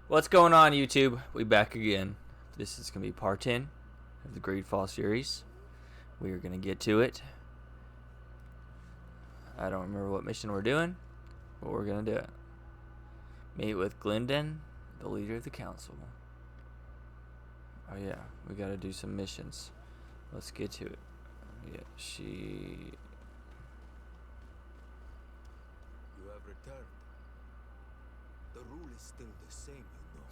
What's going on, YouTube? We back again. This is gonna be part 10 of the GreedFall series. We are gonna get to it. I don't remember what mission we're doing, but we're gonna do it. Meet with Glendon, the leader of the council. Oh yeah, we gotta do some missions. Let's get to it. Yeah, You have returned. The rule is still the same, you know.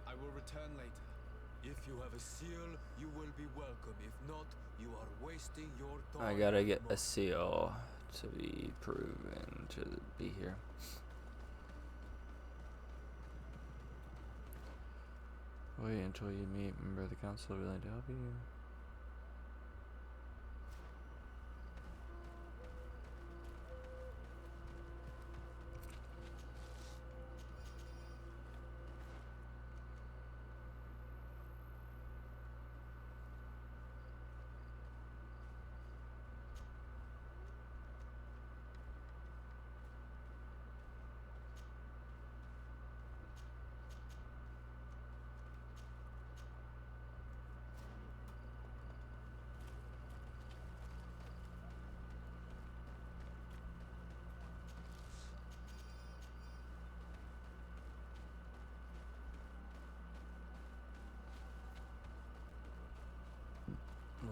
I will return later. If you have a seal, you will be welcome. If not, you are wasting your time. I gotta get a seal to be proven to be here. Wait until you meet a member of the council willing to help you.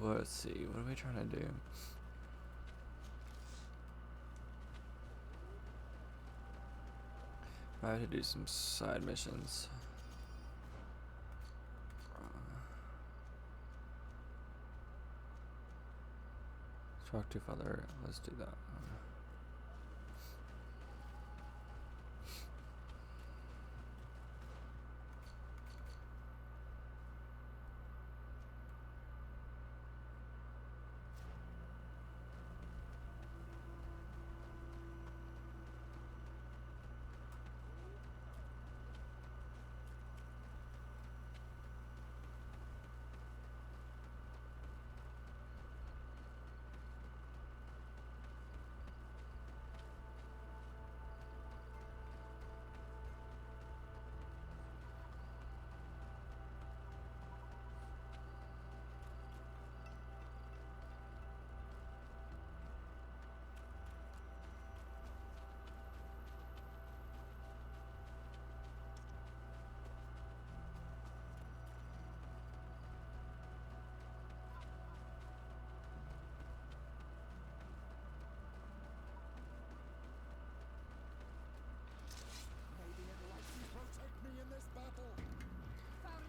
Let's see, what are we trying to do? I have to do some side missions. Talk to Father. Let's do that.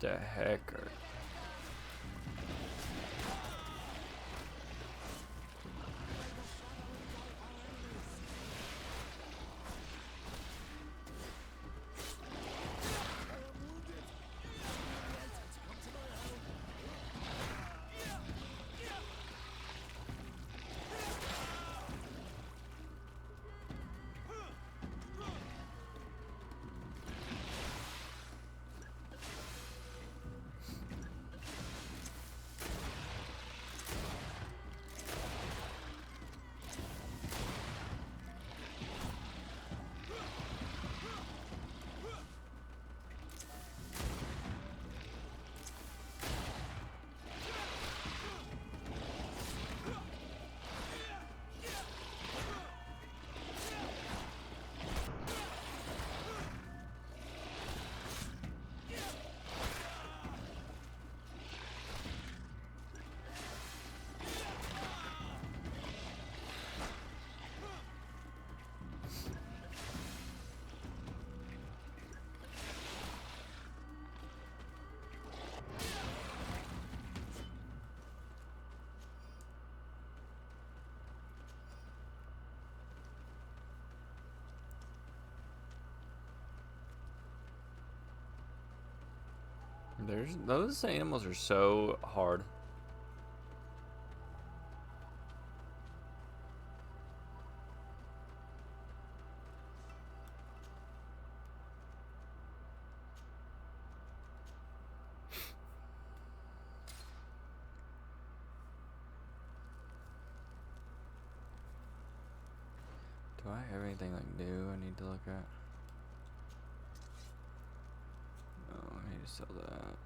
The heck are... Those animals are so hard. Do I have anything like new I need to look at? need to sell that.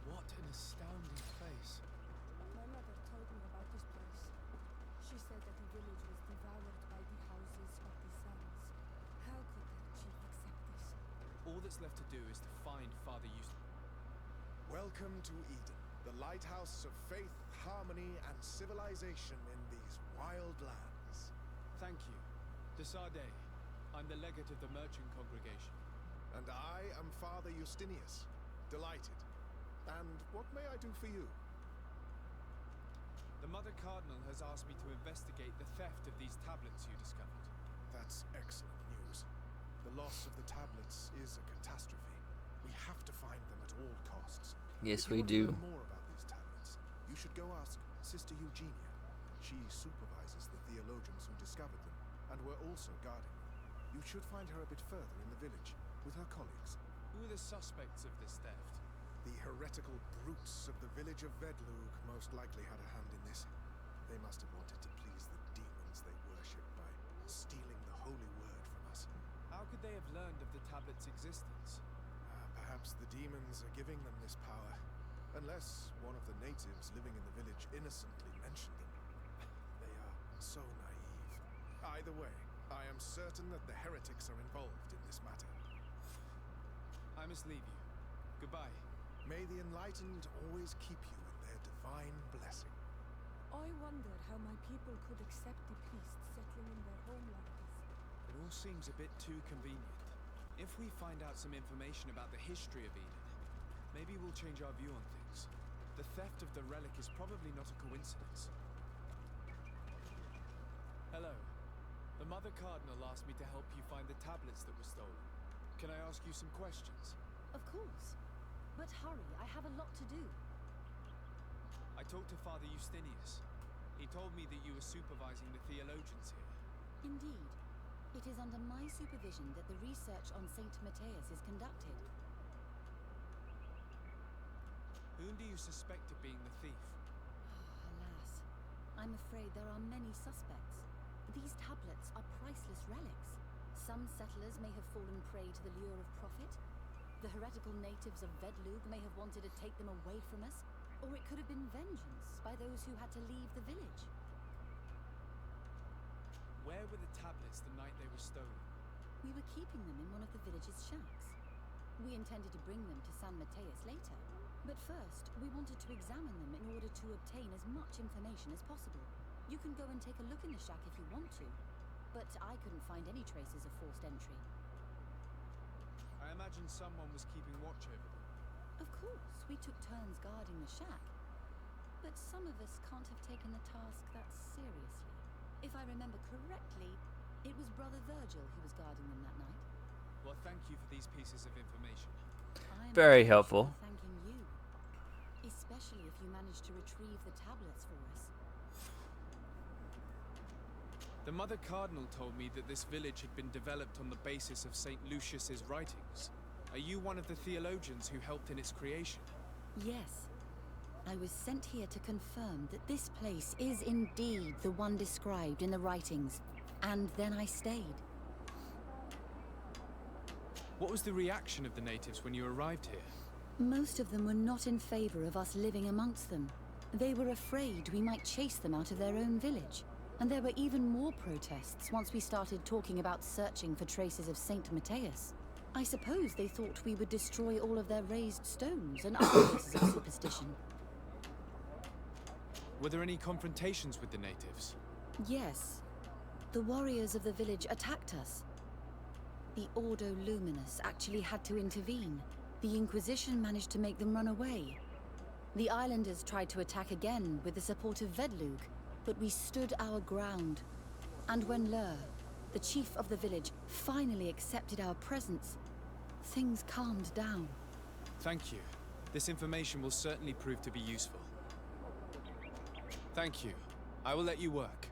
What an astounding place. My mother told me about this place. She said that the village was devoured by the houses of the sons. How could their chief accept this? All that's left to do is to find Father Eustace. Welcome to Eden, the lighthouse of faith, harmony, and civilization in these wild lands. Thank you. De Sade. I'm the legate of the merchant congregation. And I am Father Justinius. Delighted. And what may I do for you? The Mother Cardinal has asked me to investigate the theft of these tablets you discovered. That's excellent news. The loss of the tablets is a catastrophe. We have to find them at all costs. Yes, If you we want to do. learn more about these tablets, you should go ask Sister Eugenia. She supervises the theologians who discovered them, and were also guarding them. You should find her a bit further in the village, with her colleagues. Who are the suspects of this theft? The heretical brutes of the village of Vedlug most likely had a hand in this. They must have wanted to please the demons they worship by stealing the holy word from us. How could they have learned of the tablet's existence? Perhaps the demons are giving them this power. Unless one of the natives living in the village innocently mentioned them. They are so naive. Either way, I am certain that the heretics are involved in this matter. I must leave you. Goodbye. May the enlightened always keep you in their divine blessing. I wondered how my people could accept the priests settling in their home like this. It all seems a bit too convenient. If we find out some information about the history of Eden, maybe we'll change our view on things. The theft of the relic is probably not a coincidence. Hello. The Mother Cardinal asked me to help you find the tablets that were stolen. Can I ask you some questions? Of course. But hurry, I have a lot to do. I talked to Father Justinius. He told me that you were supervising the theologians here. Indeed. It is under my supervision that the research on Saint Matthias is conducted. Whom do you suspect of being the thief? Alas, I'm afraid there are many suspects. These tablets are priceless relics. Some settlers may have fallen prey to the lure of profit. The heretical natives of Vedlug may have wanted to take them away from us, or it could have been vengeance by those who had to leave the village. Where were the tablets the night they were stolen? We were keeping them in one of the village's shacks. We intended to bring them to San Matthias later, but first we wanted to examine them in order to obtain as much information as possible. You can go and take a look in the shack if you want to, but I couldn't find any traces of forced entry. I imagine someone was keeping watch over them. Of course, we took turns guarding the shack, but some of us can't have taken the task that seriously. If I remember correctly, it was Brother Virgil who was guarding them that night. Well, thank you for these pieces of information. I'm Very actually helpful. thanking you, especially if you managed to retrieve the tablets for us. The Mother Cardinal told me that this village had been developed on the basis of St. Lucius's writings. Are you one of the theologians who helped in its creation? Yes. I was sent here to confirm that this place is indeed the one described in the writings, and then I stayed. What was the reaction of the natives when you arrived here? Most of them were not in favor of us living amongst them. They were afraid we might chase them out of their own village. And there were even more protests once we started talking about searching for traces of Saint Matthias. I suppose they thought we would destroy all of their raised stones and other places of superstition. Were there any confrontations with the natives? Yes. The warriors of the village attacked us. the Ordo Luminous actually had to intervene. The Inquisition managed to make them run away. The islanders tried to attack again with the support of Vedlug, but we stood our ground. And when Lur, the chief of the village, finally accepted our presence, things calmed down. Thank you. This information will certainly prove to be useful. Thank you. I will let you work.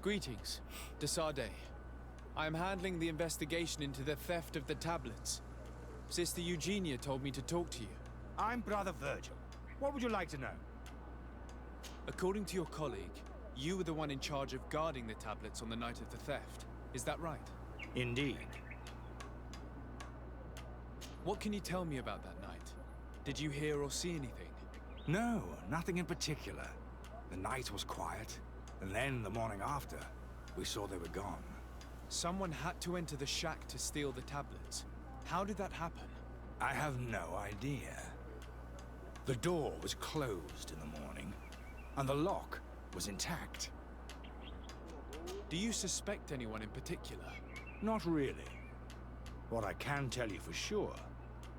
Greetings, de Sade. I am handling the investigation into the theft of the tablets. Sister Eugenia told me to talk to you. I'm Brother Virgil. What would you like to know? According to your colleague, you were the one in charge of guarding the tablets on the night of the theft. Is that right? Indeed. What can you tell me about that night? Did you hear or see anything? No, nothing in particular. The night was quiet, and then the morning after, we saw they were gone. Someone had to enter the shack to steal the tablets. How did that happen? I have no idea. The door was closed in the morning, and the lock was intact. Do you suspect anyone in particular? Not really. What I can tell you for sure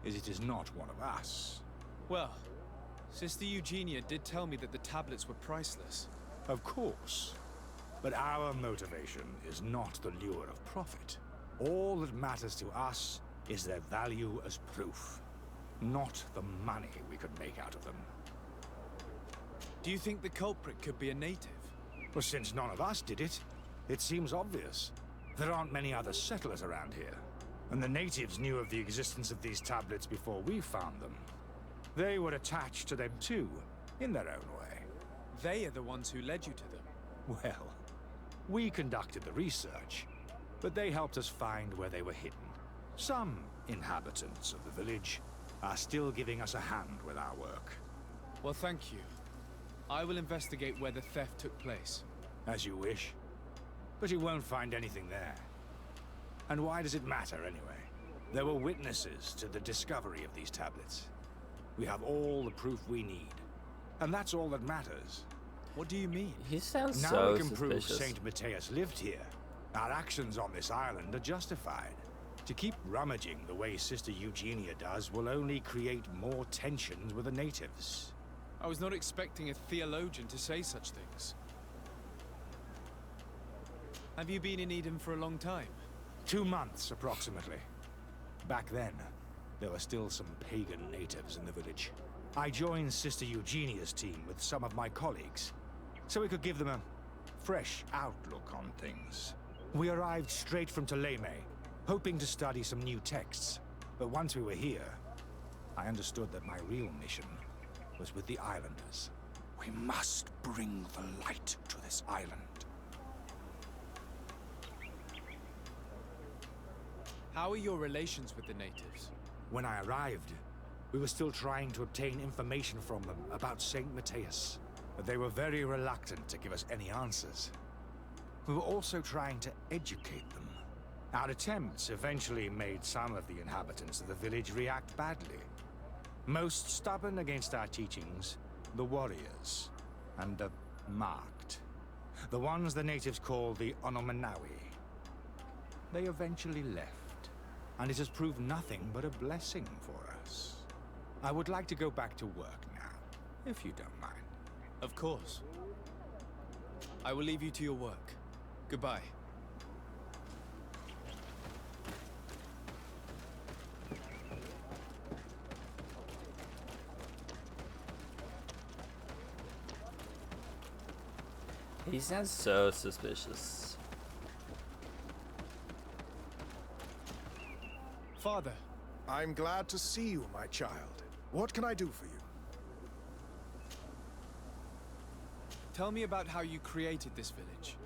is it is not one of us. Well, Sister Eugenia did tell me that the tablets were priceless. Of course. But our motivation is not the lure of profit. All that matters to us is their value as proof, not the money we could make out of them. Do you think the culprit could be a native? Well, since none of us did it, it seems obvious. There aren't many other settlers around here, and the natives knew of the existence of these tablets before we found them. They were attached to them too, in their own way. They are the ones who led you to them. Well, we conducted the research, but they helped us find where they were hidden. Some inhabitants of the village are still giving us a hand with our work. Well, thank you. I will investigate where the theft took place. As you wish. But you won't find anything there. And why does it matter, anyway? There were witnesses to the discovery of these tablets. We have all the proof we need. And that's all that matters. What do you mean? He sounds Now so we can prove suspicious. Saint Matthias lived here. Our actions on this island are justified. To keep rummaging the way Sister Eugenia does will only create more tensions with the natives. I was not expecting a theologian to say such things. Have you been in Eden for a long time? 2 months, approximately. Back then, there were still some pagan natives in the village. I joined Sister Eugenia's team with some of my colleagues, so we could give them a fresh outlook on things. We arrived straight from Ptolemy, hoping to study some new texts. But once we were here, I understood that my real mission was with the islanders. We must bring the light to this island. How are your relations with the natives? When I arrived, we were still trying to obtain information from them about Saint Matthias, but they were very reluctant to give us any answers. We were also trying to educate them. Our attempts eventually made some of the inhabitants of the village react badly. Most stubborn against our teachings, the warriors, and the marked. The ones the natives call the Onomanawi. They eventually left, and it has proved nothing but a blessing for us. I would like to go back to work now, if you don't mind. Of course. I will leave you to your work. Goodbye. He sounds so suspicious. Father, I'm glad to see you, my child. What can I do for you? tell me about how you created this village.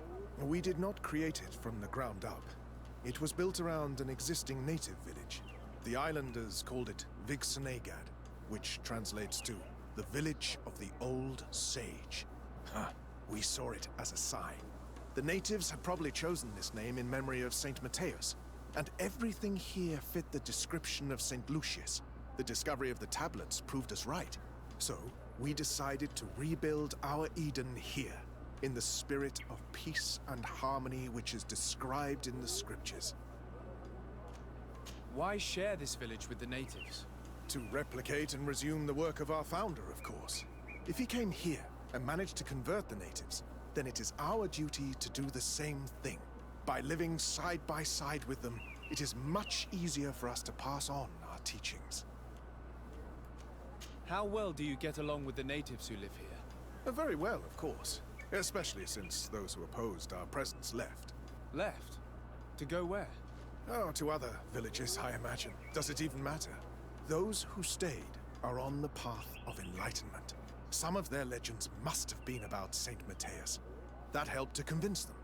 We did not create it from the ground up. It was built around an existing native village. The islanders called it Vixenagad, which translates to the Village of the Old Sage. We saw it as a sign. The natives had probably chosen this name in memory of Saint Matthias, and everything here fit the description of Saint Lucius. The discovery of the tablets proved us right. So, we decided to rebuild our Eden here. in the spirit of peace and harmony which is described in the scriptures. Why share this village with the natives? To replicate and resume the work of our founder, of course. If he came here and managed to convert the natives, then it is our duty to do the same thing. By living side by side with them, it is much easier for us to pass on our teachings. How well do you get along with the natives who live here? Very well, of course. Especially since those who opposed our presence left. Left? To go where? Oh, to other villages, I imagine. Does it even matter? Those who stayed are on the path of enlightenment. Some of their legends must have been about Saint Matthias. That helped to convince them.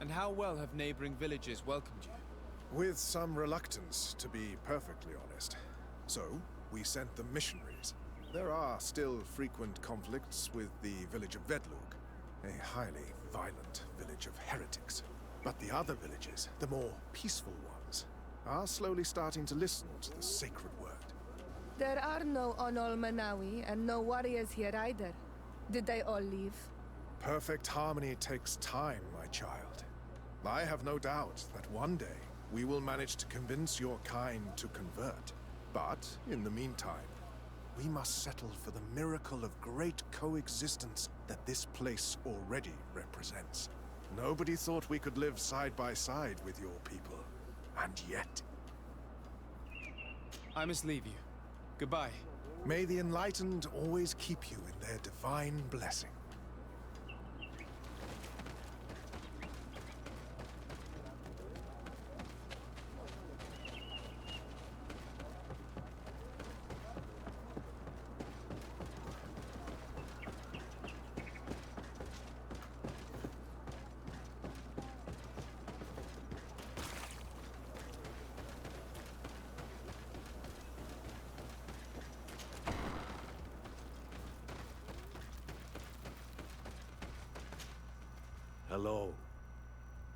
And how well have neighboring villages welcomed you? With some reluctance, to be perfectly honest. So, we sent them missionaries. There are still frequent conflicts with the village of Vedlug, a highly violent village of heretics. But the other villages, the more peaceful ones, are slowly starting to listen to the sacred word. There are no Onol Manawi and no warriors here either. Did they all leave? Perfect harmony takes time, my child. I have no doubt that one day we will manage to convince your kind to convert. But, in the meantime, we must settle for the miracle of great coexistence that this place already represents. Nobody thought we could live side by side with your people. And yet... I must leave you. Goodbye. May the enlightened always keep you in their divine blessing. Hello.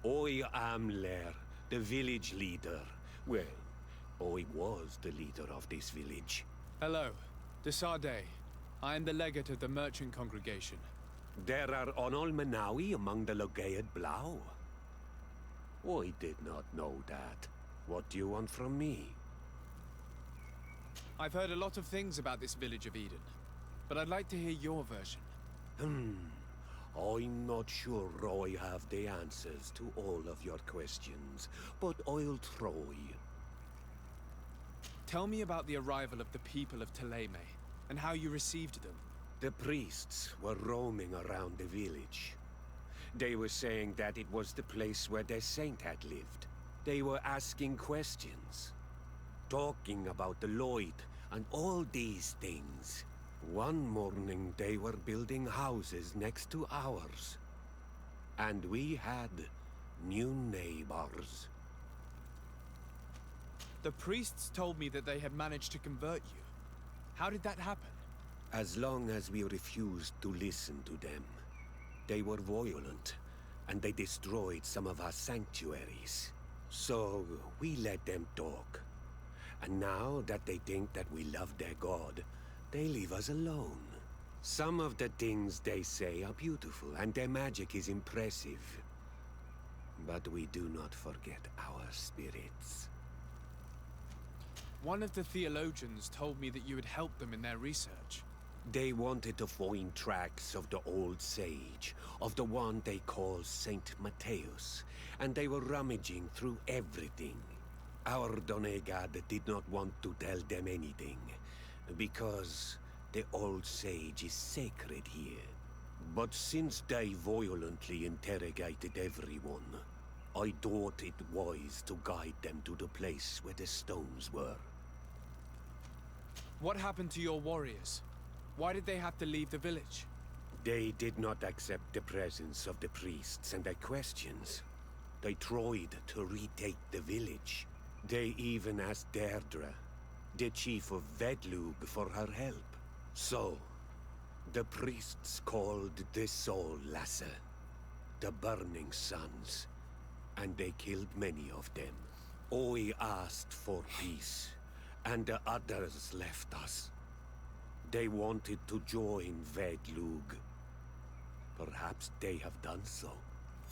I am Lair, the village leader. Well, I was the leader of this village. Hello. Desade. I am the legate of the merchant congregation. There are Onol Manawi among the Logead Blau. I did not know that. What do you want from me? I've heard a lot of things about this village of Eden, but I'd like to hear your version. I'm not sure I have the answers to all of your questions, but I'll try. Tell me about the arrival of the people of Teleme, and how you received them. The priests were roaming around the village. They were saying that it was the place where their saint had lived. They were asking questions, talking about the Lloyd and all these things. One morning they were building houses next to ours. And we had new neighbors. The priests told me that they had managed to convert you. How did that happen? As long as we refused to listen to them. They were violent, and they destroyed some of our sanctuaries. So we let them talk. And now that they think that we love their god, they leave us alone. Some of the things they say are beautiful, and their magic is impressive. But we do not forget our spirits. One of the theologians told me that you had helped them in their research. They wanted to find tracks of the old sage, of the one they call Saint Matthias, and they were rummaging through everything. Our Donegad did not want to tell them anything, because the old sage is sacred here. But since they violently interrogated everyone, I thought it wise to guide them to the place where the stones were. What happened to your warriors? Why did they have to leave the village? They did not accept the presence of the priests and their questions. They tried to retake the village. They even asked Deirdre, the chief of Vedlug, for her help. So, the priests called the Soul Lasser, the Burning Suns, and they killed many of them. I asked for peace, and the others left us. They wanted to join Vedlug. perhaps they have done so.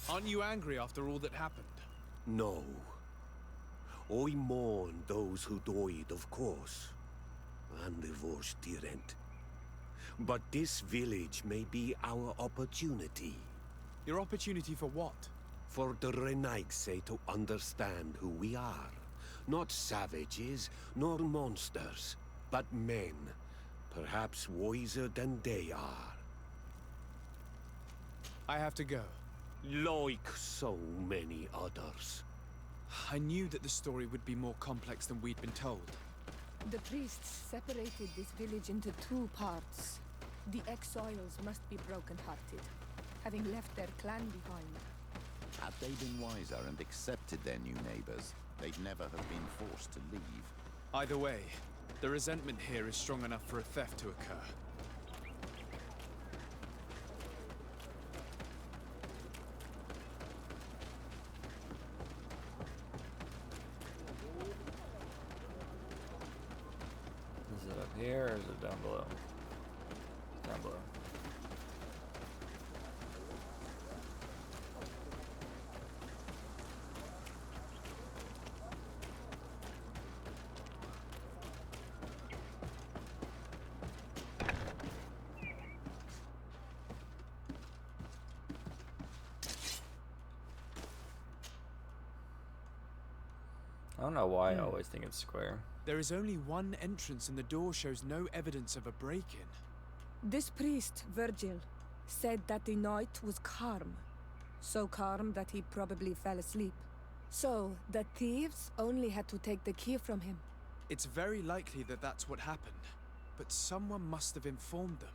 Aren't you angry after all that happened? No. I mourn those who died, of course. And the Vors didn't. But this village may be our opportunity. Your opportunity for what? For the Relics to understand who we are. Not savages, nor monsters, but men. Perhaps wiser than they are. I have to go. Like so many others. I knew that the story would be more complex than we'd been told. The priests separated this village into two parts. The exiles must be broken-hearted, having left their clan behind. Had they been wiser and accepted their new neighbors, they'd never have been forced to leave. Either way, the resentment here is strong enough for a theft to occur. Is it up here or is it down below? Down below. I don't know why I always think it's square. There is only one entrance and the door shows no evidence of a break-in. This priest, Virgil, said that the night was calm. So calm that he probably fell asleep. So, the thieves only had to take the key from him. It's very likely that that's what happened, but someone must have informed them.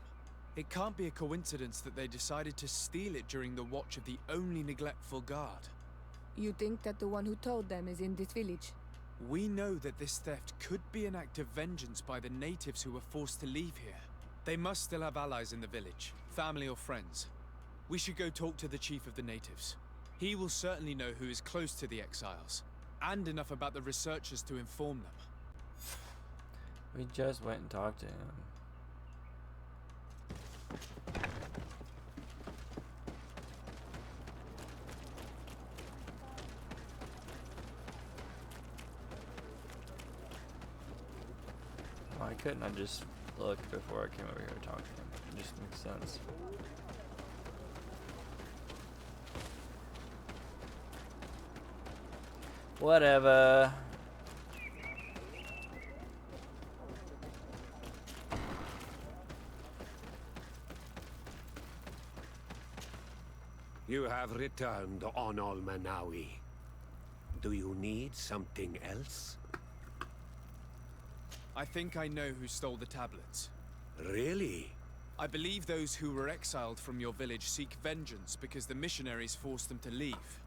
It can't be a coincidence that they decided to steal it during the watch of the only neglectful guard. You think that the one who told them is in this village? We know that this theft could be an act of vengeance by the natives who were forced to leave here. They must still have allies in the village, family or friends. We should go talk to the chief of the natives. He will certainly know who is close to the exiles, and enough about the researchers to inform them. We just went and talked to him. Why couldn't I just look before I came over here to talk to him? It just makes sense. Whatever. You have returned on Almanawi. Do you need something else? I think I know who stole the tablets. Really? I believe those who were exiled from your village seek vengeance because the missionaries forced them to leave.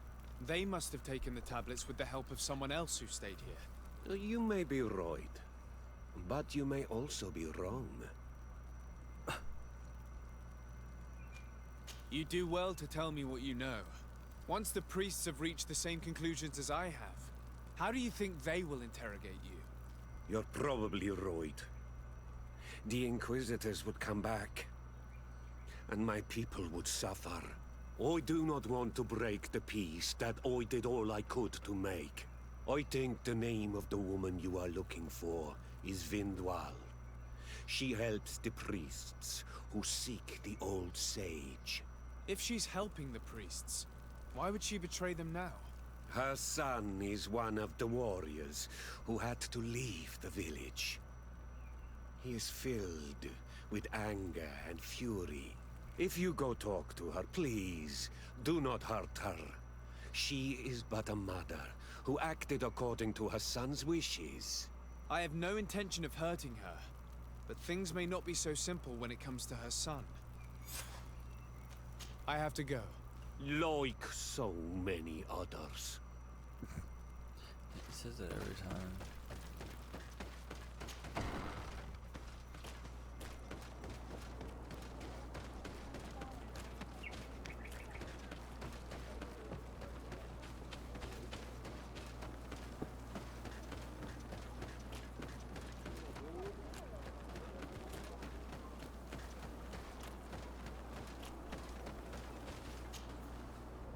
They must have taken the tablets with the help of someone else who stayed here. You may be right, but you may also be wrong. You do well to tell me what you know. Once the priests have reached the same conclusions as I have, how do you think they will interrogate you? You're probably right. The Inquisitors would come back, and my people would suffer. I do not want to break the peace that I did all I could to make. I think the name of the woman you are looking for is Vindwal. She helps the priests who seek the old sage. If she's helping the priests, why would she betray them now? Her son is one of the warriors who had to leave the village. He is filled with anger and fury. If you go talk to her, please, do not hurt her. She is but a mother who acted according to her son's wishes. I have no intention of hurting her, but things may not be so simple when it comes to her son. I have to go. Like so many others. He says it every time.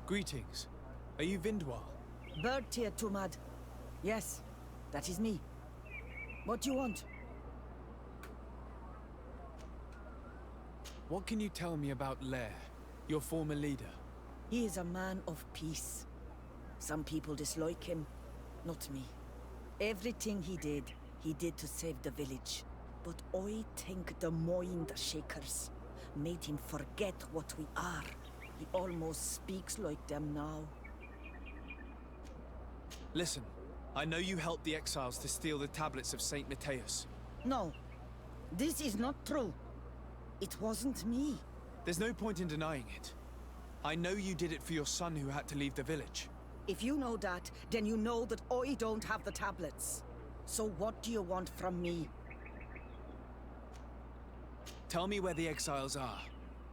Greetings. Are you Vindwal? Bird Teer Tumad. Yes, that is me. What do you want? What can you tell me about Lair, your former leader? He is a man of peace. Some people dislike him, not me. Everything he did to save the village. But I think the Mind Shakers made him forget what we are. He almost speaks like them now. Listen, I know you helped the exiles to steal the tablets of Saint Matthias. No, this is not true. It wasn't me. There's no point in denying it. I know you did it for your son who had to leave the village. If you know that, then you know that I don't have the tablets. So what do you want from me? Tell me where the exiles are.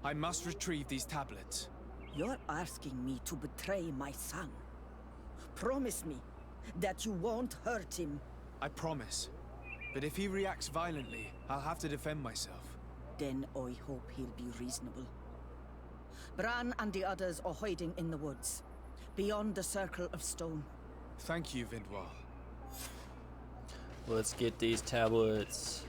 I must retrieve these tablets. You're asking me to betray my son. Promise me that you won't hurt him. I promise. But if he reacts violently, I'll have to defend myself. Then I hope he'll be reasonable. Bran and the others are hiding in the woods, beyond the circle of stone. Thank you, Vindwal. Let's get these tablets.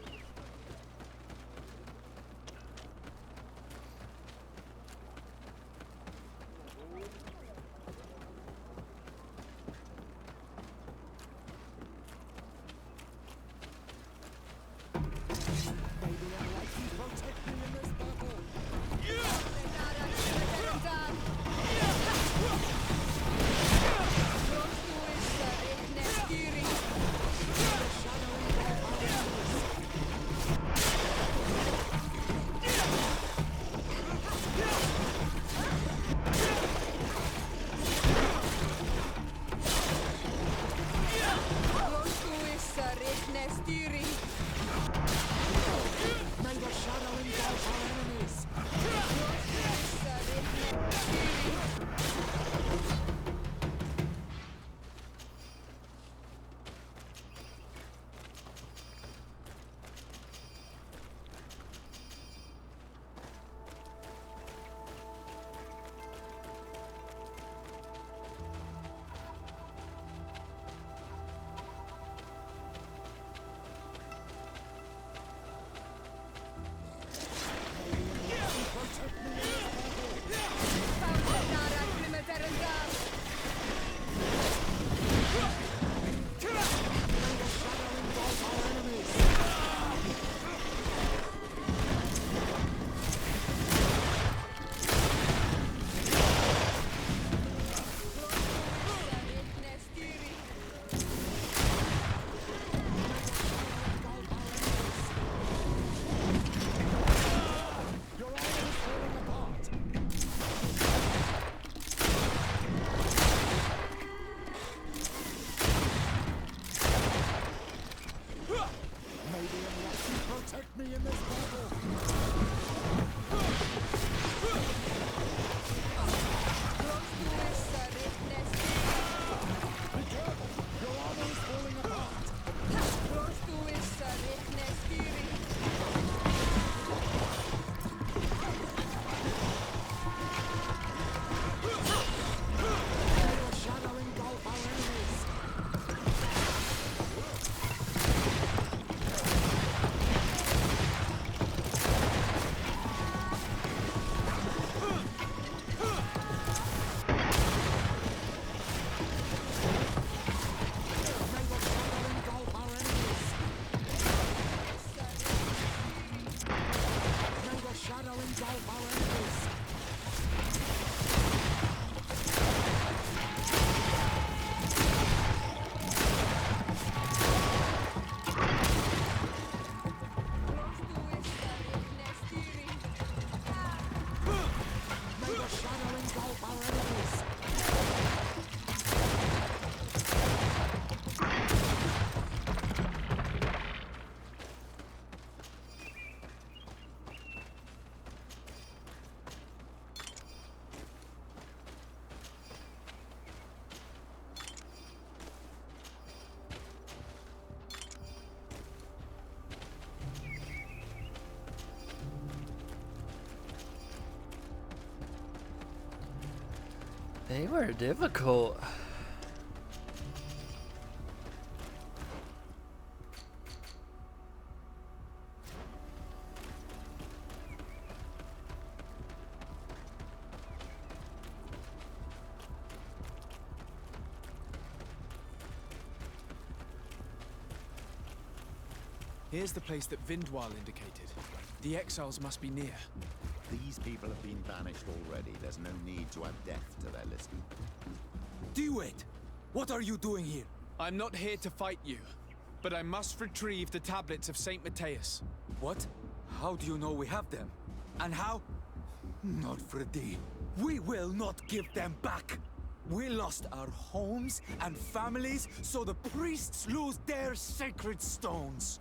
They were difficult. Here's the place that Vindwal indicated. The exiles must be near. These people have been banished already. There's no need to add death to their list. Do it! What are you doing here? I'm not here to fight you, but I must retrieve the tablets of Saint Matthias. What? How do you know we have them? And how? Not Fradee. We will not give them back! We lost our homes and families, so the priests lose their sacred stones.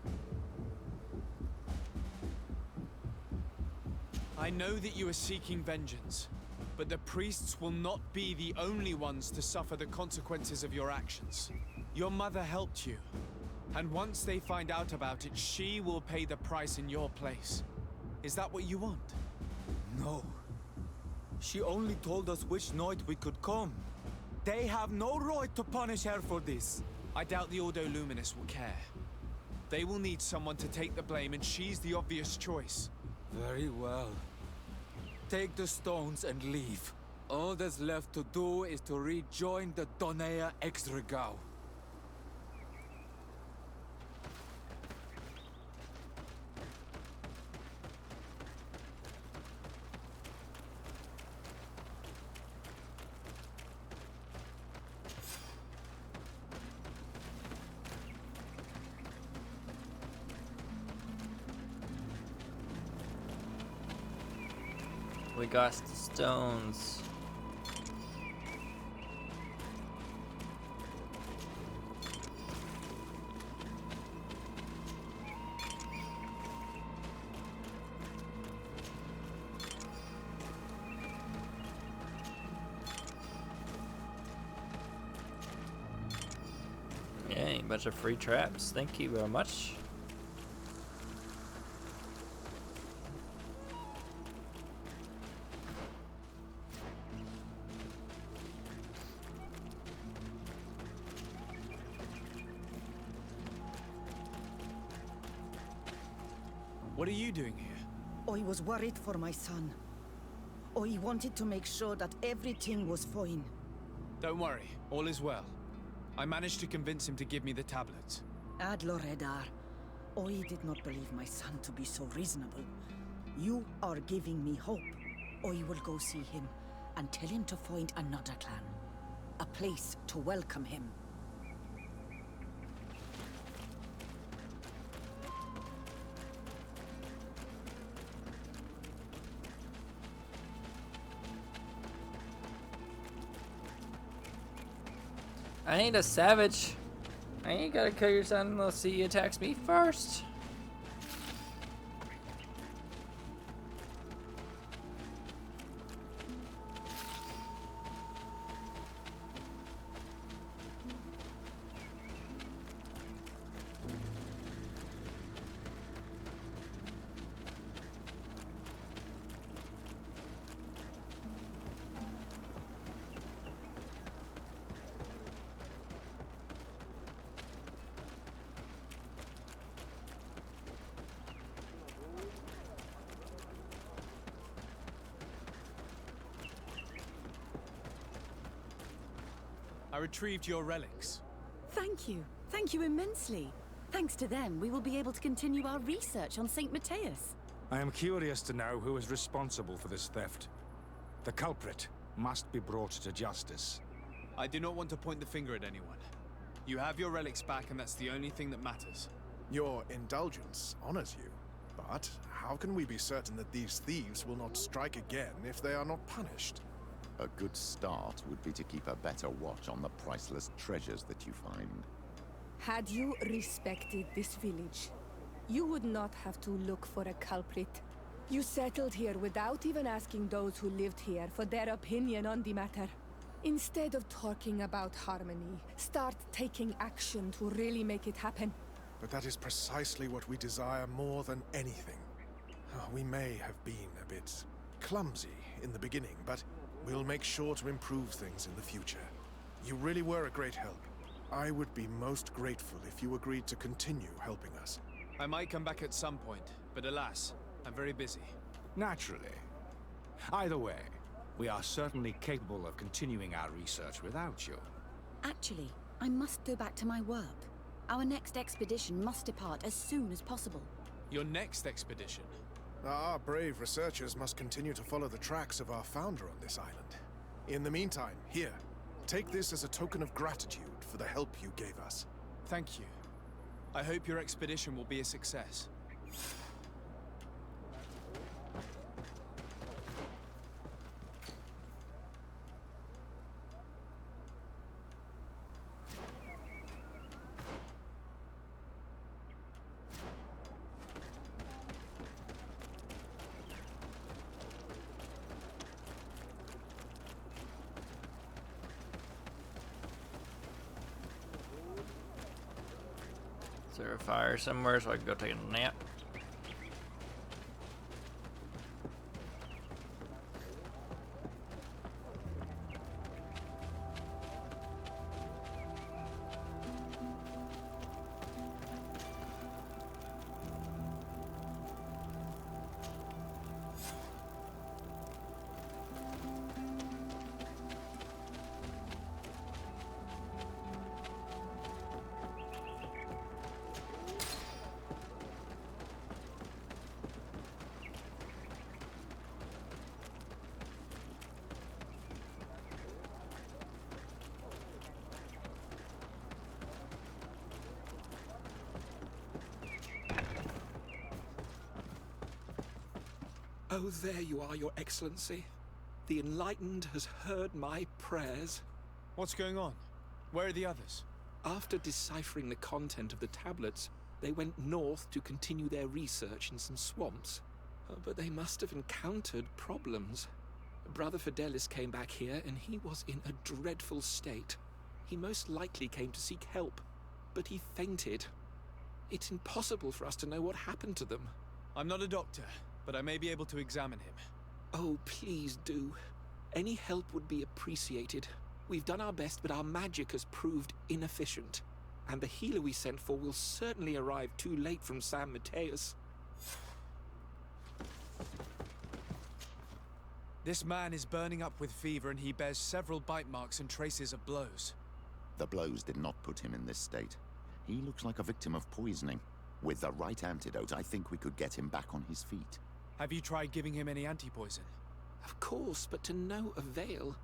I know that you are seeking vengeance, but the priests will not be the only ones to suffer the consequences of your actions. Your mother helped you, and once they find out about it, she will pay the price in your place. Is that what you want? No. She only told us which night we could come. They have no right to punish her for this. I doubt the Ordo Luminous will care. They will need someone to take the blame, and she's the obvious choice. Very well. Take the stones and leave. All that's left to do is to rejoin the Donea Exregao. We got the stones. Yeah, a bunch of free traps. Thank you very much. What are you doing here? I was worried for my son. I wanted to make sure that everything was fine. Don't worry, all is well. I managed to convince him to give me the tablets. Adlor Edar, I did not believe my son to be so reasonable. You are giving me hope. I will go see him and tell him to find another clan. A place to welcome him. I ain't a savage. I ain't gotta kill your son unless he attacks me first. I retrieved your relics. Thank you. Thank you immensely. Thanks to them, we will be able to continue our research on Saint Matthias. I am curious to know who is responsible for this theft. The culprit must be brought to justice. I do not want to point the finger at anyone. You have your relics back, and that's the only thing that matters. Your indulgence honors you. But how can we be certain that these thieves will not strike again if they are not punished? A good start would be to keep a better watch on the priceless treasures that you find. Had you respected this village, you would not have to look for a culprit. You settled here without even asking those who lived here for their opinion on the matter. Instead of talking about harmony, start taking action to really make it happen. But that is precisely what we desire more than anything. We may have been a bit clumsy in the beginning, but We'll make sure to improve things in the future. You really were a great help. I would be most grateful if you agreed to continue helping us. I might come back at some point, but alas, I'm very busy. Naturally. Either way, we are certainly capable of continuing our research without you. Actually, I must go back to my work. Our next expedition must depart as soon as possible. Your next expedition? Our brave researchers must continue to follow the tracks of our founder on this island. In the meantime, here, take this as a token of gratitude for the help you gave us. Thank you. I hope your expedition will be a success. Is there a fire somewhere so I can go take a nap? Oh, there you are, Your Excellency. The Enlightened has heard my prayers. What's going on? Where are the others? After deciphering the content of the tablets, they went north to continue their research in some swamps. But they must have encountered problems. Brother Fidelis came back here, and he was in a dreadful state. He most likely came to seek help, but he fainted. It's impossible for us to know what happened to them. I'm not a doctor, but I may be able to examine him. Oh, please do. Any help would be appreciated. We've done our best, but our magic has proved inefficient. And the healer we sent for will certainly arrive too late from San Mateus. This man is burning up with fever, and he bears several bite marks and traces of blows. The blows did not put him in this state. He looks like a victim of poisoning. With the right antidote, I think we could get him back on his feet. Have you tried giving him any anti-poison? Of course, but to no avail.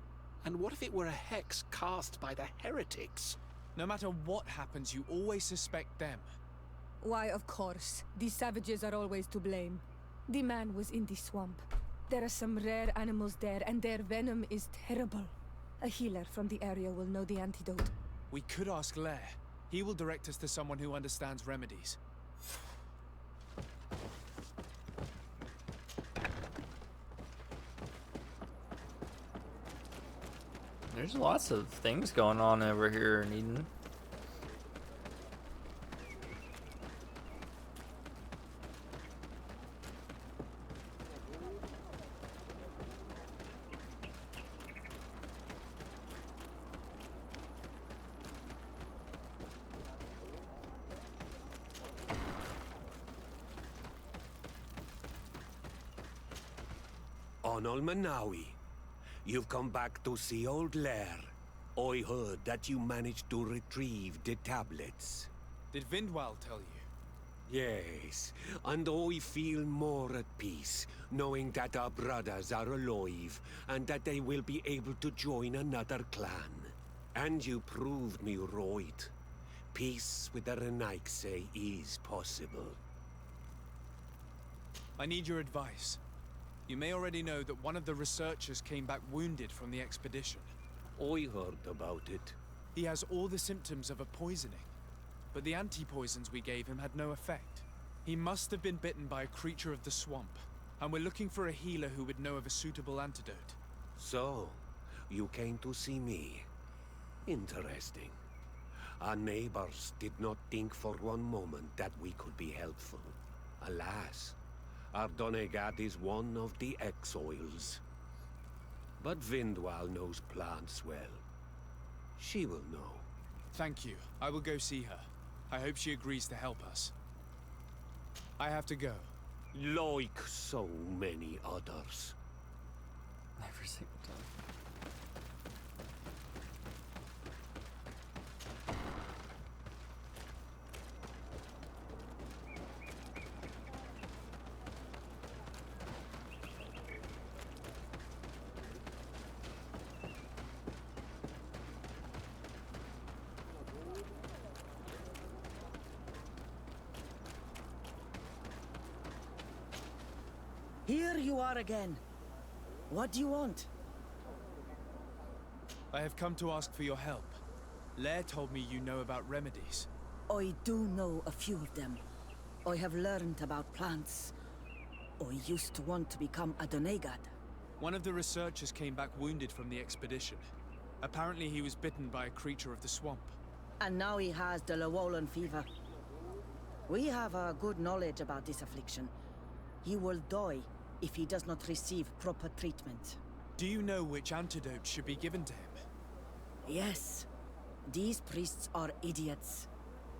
And what if it were a hex cast by the heretics? No matter what happens, you always suspect them. Why, of course. These savages are always to blame. The man was in the swamp. There are some rare animals there, and their venom is terrible. A healer from the area will know the antidote. We could ask Lair. He will direct us to someone who understands remedies. There's lots of things going on over here in Eden. Onol Manawi, you've come back to see old Lair. I heard that you managed to retrieve the tablets. Did Vindwal tell you? Yes, and I feel more at peace, knowing that our brothers are alive, and that they will be able to join another clan. And you proved me right. Peace with the Relics is possible. I need your advice. You may already know that one of the researchers came back wounded from the expedition. I heard about it. He has all the symptoms of a poisoning, but the anti-poisons we gave him had no effect. He must have been bitten by a creature of the swamp, and we're looking for a healer who would know of a suitable antidote. So, you came to see me. Interesting. Our neighbors did not think for one moment that we could be helpful. Alas, our Donegad is one of the exiles. But Vindwal knows plants well. She will know. Thank you. I will go see her. I hope she agrees to help us. I have to go. Like so many others. Every single time. Here you are again. What do you want? I have come to ask for your help. Lair told me you know about remedies. I do know a few of them. I have learned about plants. I used to want to become a Donegad. One of the researchers came back wounded from the expedition. Apparently he was bitten by a creature of the swamp. And now he has the Llewellyn fever. We have a good knowledge about this affliction. He will die if he does not receive proper treatment. Do you know which antidote should be given to him? Yes. These priests are idiots.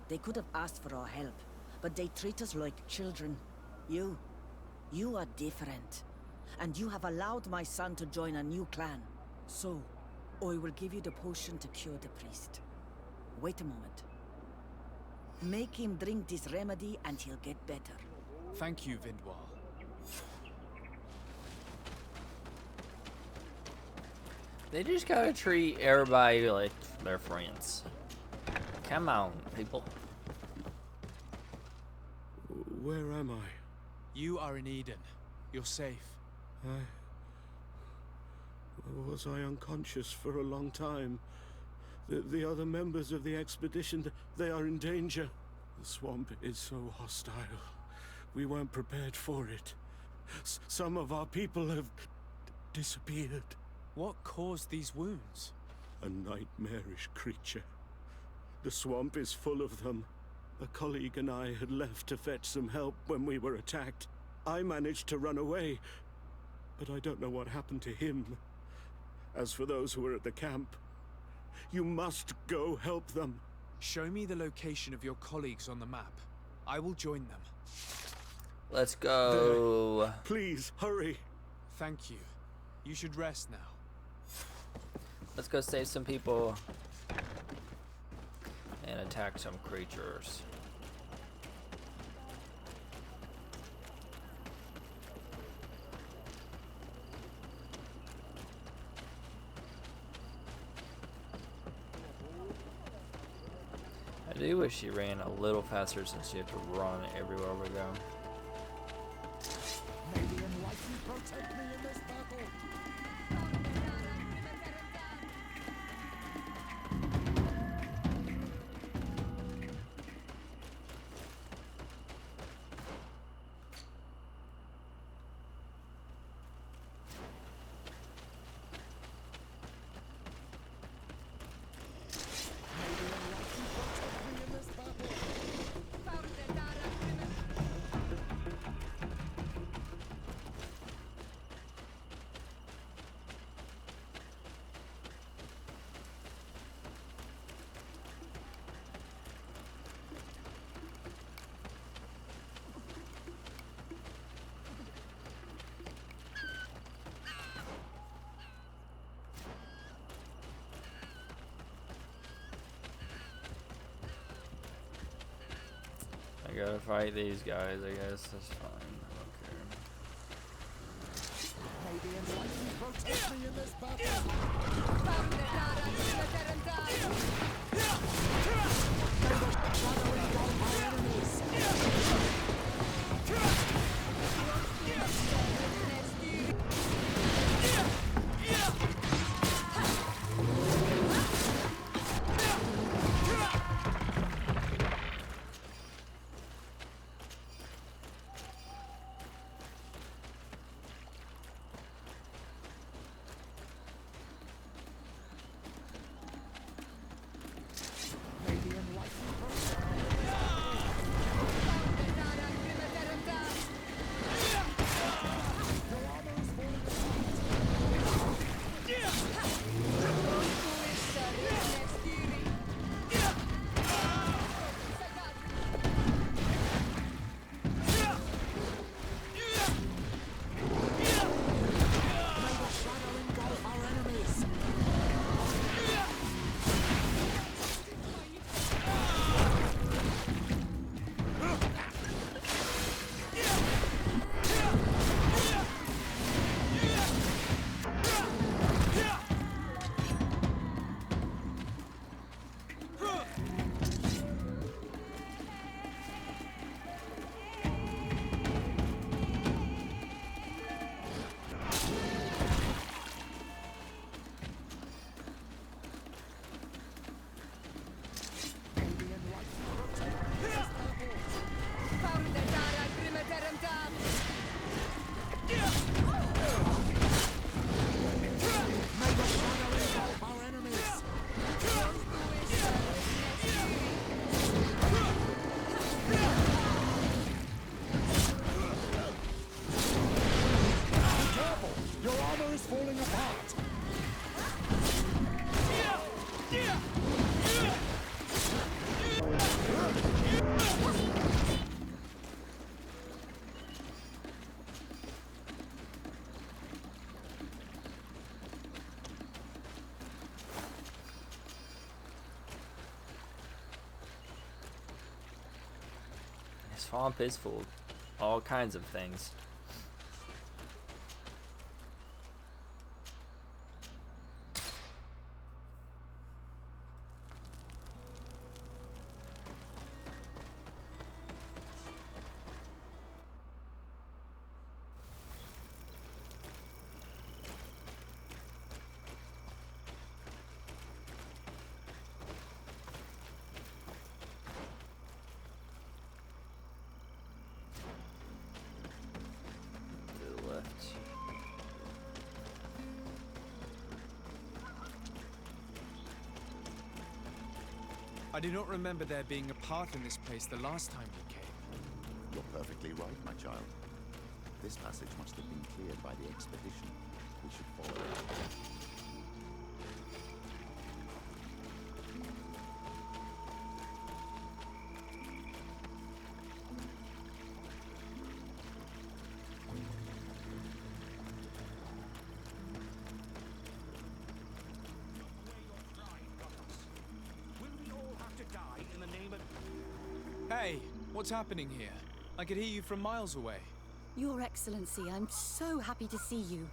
They could have asked for our help, but they treat us like children. You are different. And you have allowed my son to join a new clan. So, I will give you the potion to cure the priest. Wait a moment. Make him drink this remedy and he'll get better. Thank you, Vindwal. They just gotta treat everybody like their friends. Come on, people. Where am I? You are in Eden. You're safe. Was I unconscious for a long time? The other members of the expedition, they are in danger. The swamp is so hostile. We weren't prepared for it. Some of our people have disappeared. What caused these wounds? A nightmarish creature. The swamp is full of them. A colleague and I had left to fetch some help when we were attacked. I managed to run away, but I don't know what happened to him. As for those who are at the camp, you must go help them. Show me the location of your colleagues on the map. I will join them. Let's go. There. Please, hurry. Thank you. You should rest now. Let's go save some people and attack some creatures. I do wish she ran a little faster since she had to run everywhere we go. May the Enlightened protect me in this battle. I gotta fight these guys, I guess. That's fine. I don't care. May the Enlightened protect me in this battle. falling apart. This swamp is full of all kinds of things. To the left. I do not remember there being a path in this place the last time we came. You're perfectly right, my child. This passage must have been cleared by the expedition. We should follow it. Will we all have to die in the name of... Hey, what's happening here? I could hear you from miles away. Your Excellency, I'm so happy to see you.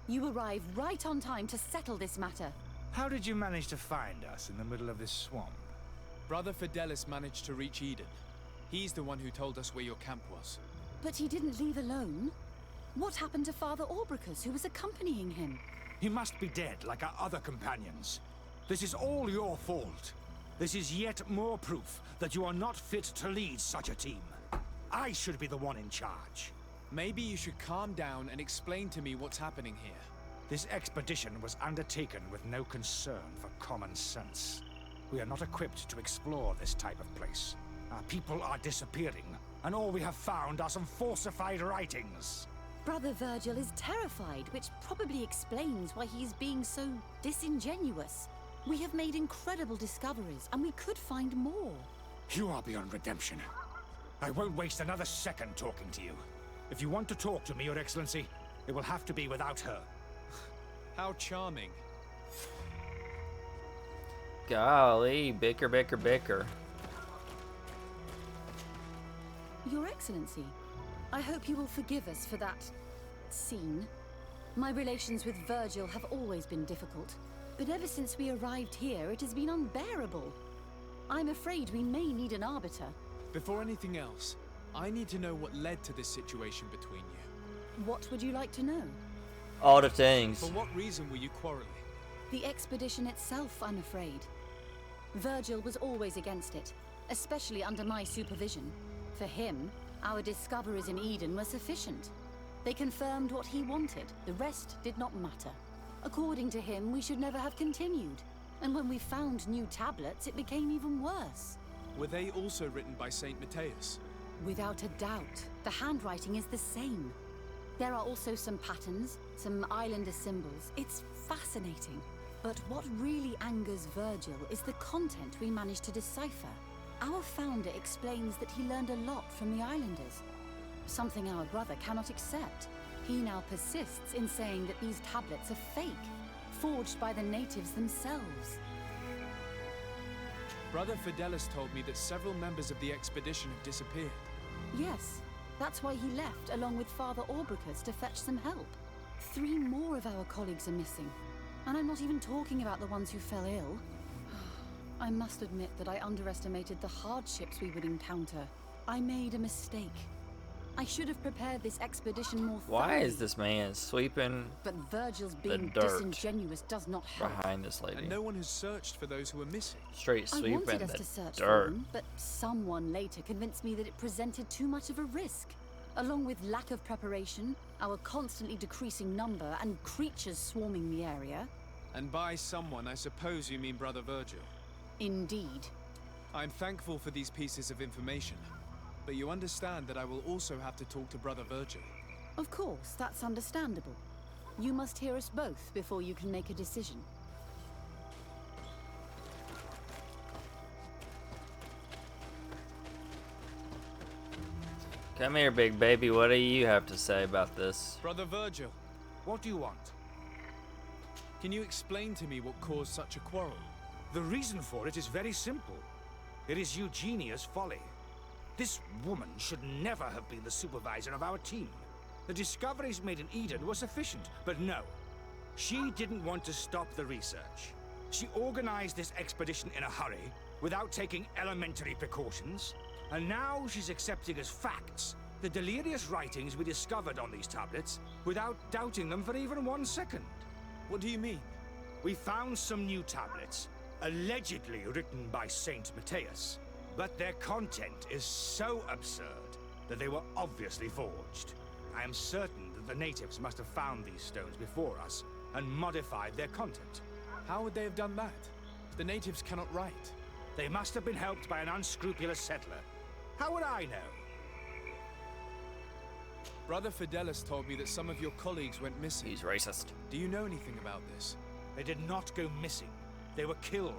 You arrived right on time to settle this matter. How did you manage to find us in the middle of this swamp? Brother Fidelis managed to reach Eden. He's the one who told us where your camp was. But he didn't leave alone. What happened to Father Orbricus, who was accompanying him? He must be dead like our other companions. This is all your fault. This is yet more proof that you are not fit to lead such a team. I should be the one in charge. Maybe you should calm down and explain to me what's happening here. This expedition was undertaken with no concern for common sense. We are not equipped to explore this type of place. Our people are disappearing, and all we have found are some falsified writings. Brother Virgil is terrified, which probably explains why he is being so disingenuous. We have made incredible discoveries, and we could find more. You are beyond redemption. I won't waste another second talking to you. If you want to talk to me, Your Excellency, it will have to be without her. How charming. Golly, bicker, bicker, bicker. Your Excellency, I hope you will forgive us for that scene. My relations with Virgil have always been difficult, but ever since we arrived here, it has been unbearable. I'm afraid we may need an arbiter. Before anything else, I need to know what led to this situation between you. What would you like to know? All the things. For what reason were you quarreling? The expedition itself, I'm afraid. Virgil was always against it, especially under my supervision. For him, our discoveries in Eden were sufficient. They confirmed what he wanted. The rest did not matter. According to him, we should never have continued. And when we found new tablets, it became even worse. Were they also written by Saint Matthias? Without a doubt. The handwriting is the same. There are also some patterns, some islander symbols. It's fascinating. But what really angers Virgil is the content we managed to decipher. Our founder explains that he learned a lot from the islanders. Something our brother cannot accept. He now persists in saying that these tablets are fake, forged by the natives themselves. Brother Fidelis told me that several members of the expedition have disappeared. Yes, that's why he left along with Father Orbricus to fetch some help. 3 more of our colleagues are missing. And I'm not even talking about the ones who fell ill. I must admit that I underestimated the hardships we would encounter. I made a mistake. I should have prepared this expedition more thoroughly. Why is this man sweeping But Virgil's being dirt disingenuous does not help. behind this lady? And no one has searched for those who are missing. Straight I sweeping wanted us the to search for dirt. them, but someone later convinced me that it presented too much of a risk. Along with lack of preparation, our constantly decreasing number, and creatures swarming the area. And by someone, I suppose you mean Brother Virgil. Indeed. I'm thankful for these pieces of information. But you understand that I will also have to talk to Brother Virgil. Of course, that's understandable. You must hear us both before you can make a decision. Come here, big baby. What do you have to say about this? Brother Virgil, What do you want? can you explain to me what caused such a quarrel? The reason for it is very simple. It is Eugenia's folly. This woman should never have been the supervisor of our team. The discoveries made in Eden were sufficient, but no. She didn't want to stop the research. She organized this expedition in a hurry, without taking elementary precautions, and now she's accepting as facts the delirious writings we discovered on these tablets, without doubting them for even 1 second. What do you mean? We found some new tablets, allegedly written by Saint Matthias, but their content is so absurd that they were obviously forged. I am certain that the natives must have found these stones before us and modified their content. How would they have done that? The natives cannot write. They must have been helped by an unscrupulous settler. How would I know? Brother Fidelis told me that some of your colleagues went missing. He's racist. Do you know anything about this? They did not go missing. They were killed.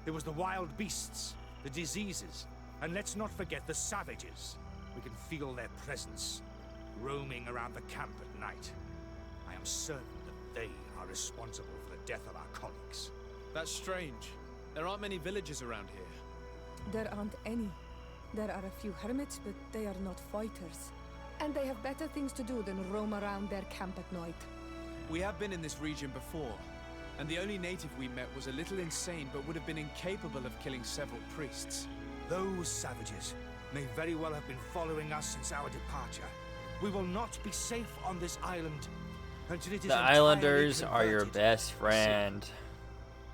There was the wild beasts, the diseases, and let's not forget the savages. We can feel their presence, roaming around the camp at night. I am certain that they are responsible for the death of our colleagues. That's strange. There aren't many villages around here. There aren't any. There are a few hermits, but they are not fighters. And they have better things to do than roam around their camp at night. We have been in this region before, and the only native we met was a little insane but would have been incapable of killing several priests. Those savages may very well have been following us since our departure. We will not be safe on this island until it is The entirely Islanders are your converted. best friend.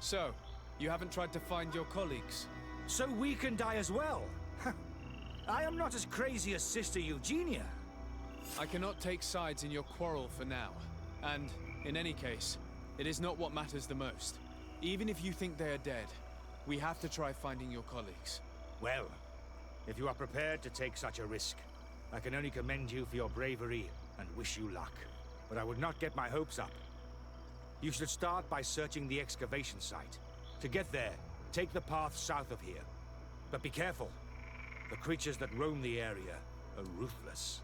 So, you haven't tried to find your colleagues? So we can die as well. I am not as crazy as Sister Eugenia. I cannot take sides in your quarrel for now. And, in any case, it is not what matters the most. Even if you think they are dead, we have to try finding your colleagues. Well, if you are prepared to take such a risk, I can only commend you for your bravery and wish you luck. But I would not get my hopes up. You should start by searching the excavation site. To get there, take the path south of here. But be careful. The creatures that roam the area are ruthless.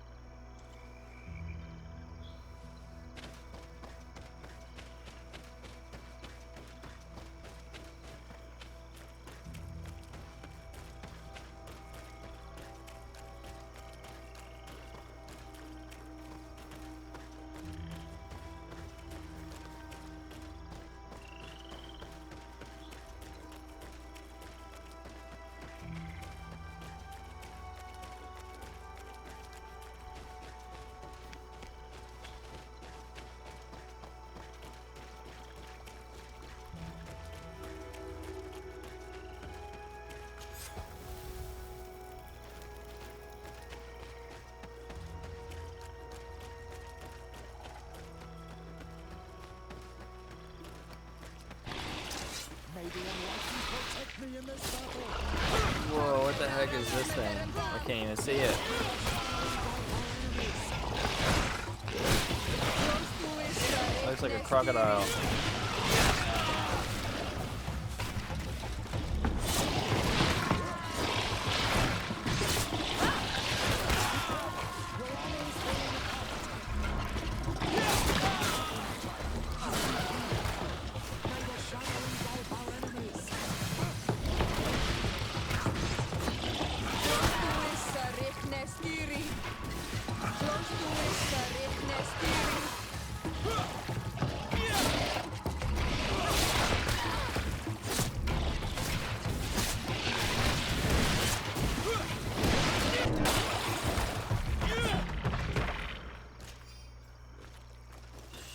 Whoa, what the heck is this thing? I can't even see it. Looks like a crocodile.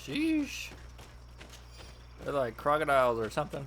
Sheesh. They're like crocodiles or something.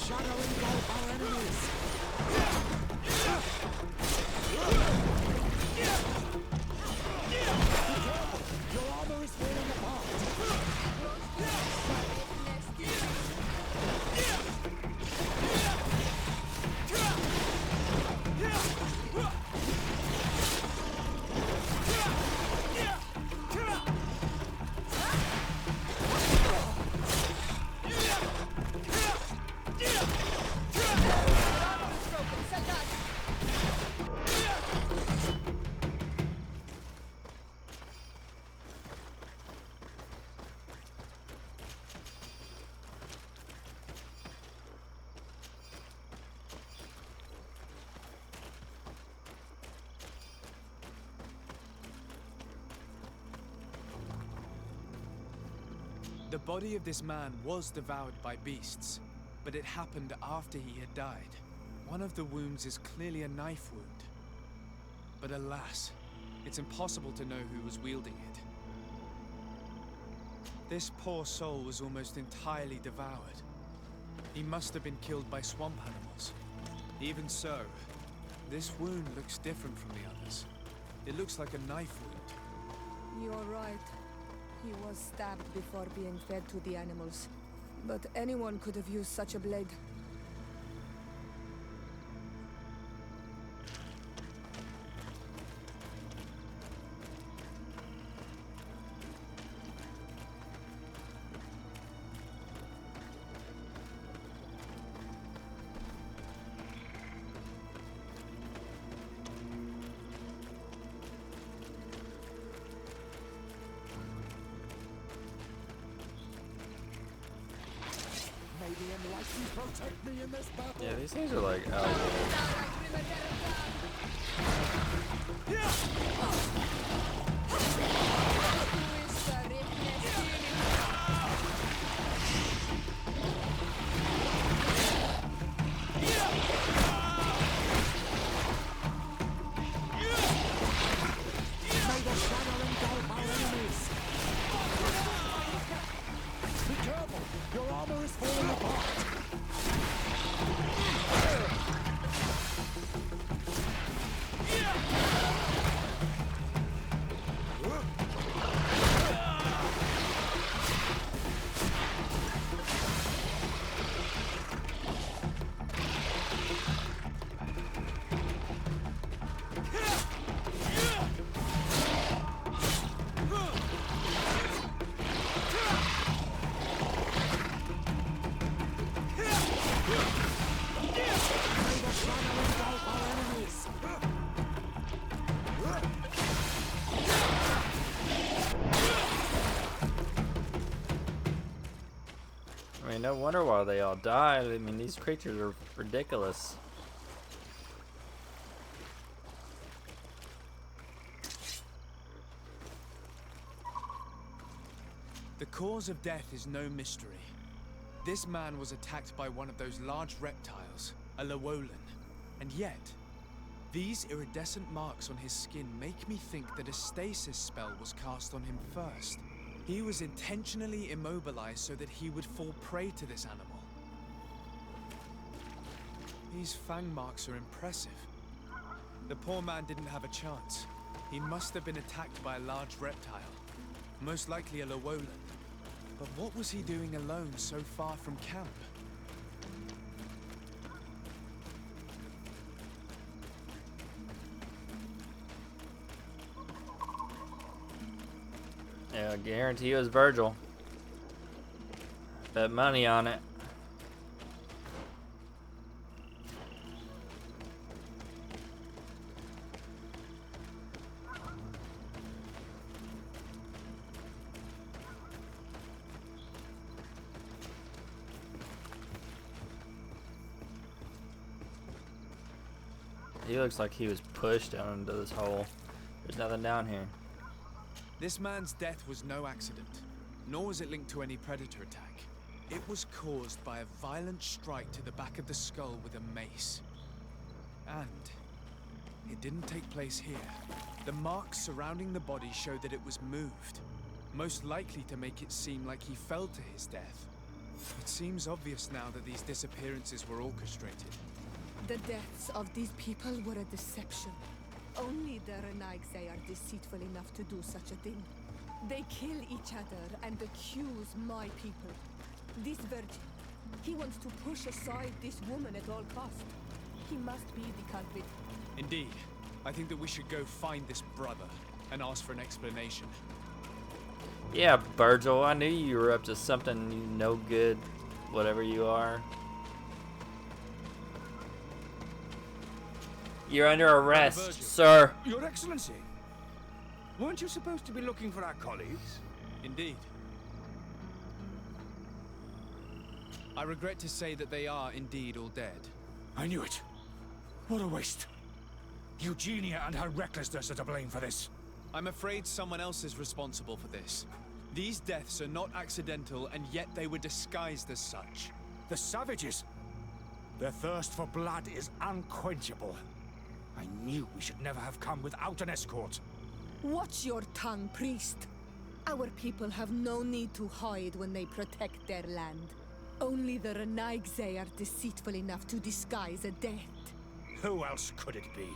shadow engulf our enemies! Your armor is falling apart! The body of this man was devoured by beasts, but it happened after he had died. One of the wounds is clearly a knife wound. But alas, it's impossible to know who was wielding it. This poor soul was almost entirely devoured. He must have been killed by swamp animals. Even so, this wound looks different from the others. It looks like a knife wound. You're right. He was stabbed before being fed to the animals. But anyone could have used such a blade. May the enlightened protect me in this battle! Yeah, these things are like out. May the shadow engulf our enemies! Be careful! Your armor is falling apart! I mean, no wonder why they all died. I mean, these creatures are ridiculous. The cause of death is no mystery. This man was attacked by one of those large reptiles, a Llewellyn. And yet, these iridescent marks on his skin make me think that a stasis spell was cast on him first. He was intentionally immobilized so that he would fall prey to this animal. These fang marks are impressive. The poor man didn't have a chance. He must have been attacked by a large reptile, most likely a Llewellyn. But what was he doing alone so far from camp? Yeah, I guarantee it was Virgil. Bet money on it. He looks like he was pushed down into this hole. There's nothing down here. This man's death was no accident, nor was it linked to any predator attack. It was caused by a violent strike to the back of the skull with a mace. And it didn't take place here. The marks surrounding the body show that it was moved, most likely to make it seem like he fell to his death. It seems obvious now that these disappearances were orchestrated. The deaths of these people were a deception. Only the Relics are deceitful enough to do such a thing. They kill each other and accuse my people. This virgin, he wants to push aside this woman at all cost. He must be the culprit. Indeed. I think that we should go find this brother and ask for an explanation. Yeah, Virgil, I knew you were up to something, you no good, whatever you are. You're under arrest, sir. Your Excellency, weren't you supposed to be looking for our colleagues? Indeed. I regret to say that they are indeed all dead. I knew it. What a waste. Eugenia and her recklessness are to blame for this. I'm afraid someone else is responsible for this. These deaths are not accidental, and yet they were disguised as such. The savages. Their thirst for blood is unquenchable. I knew we should never have come without an escort. Watch your tongue, priest. Our people have no need to hide when they protect their land. Only the Relics are deceitful enough to disguise a death. Who else could it be?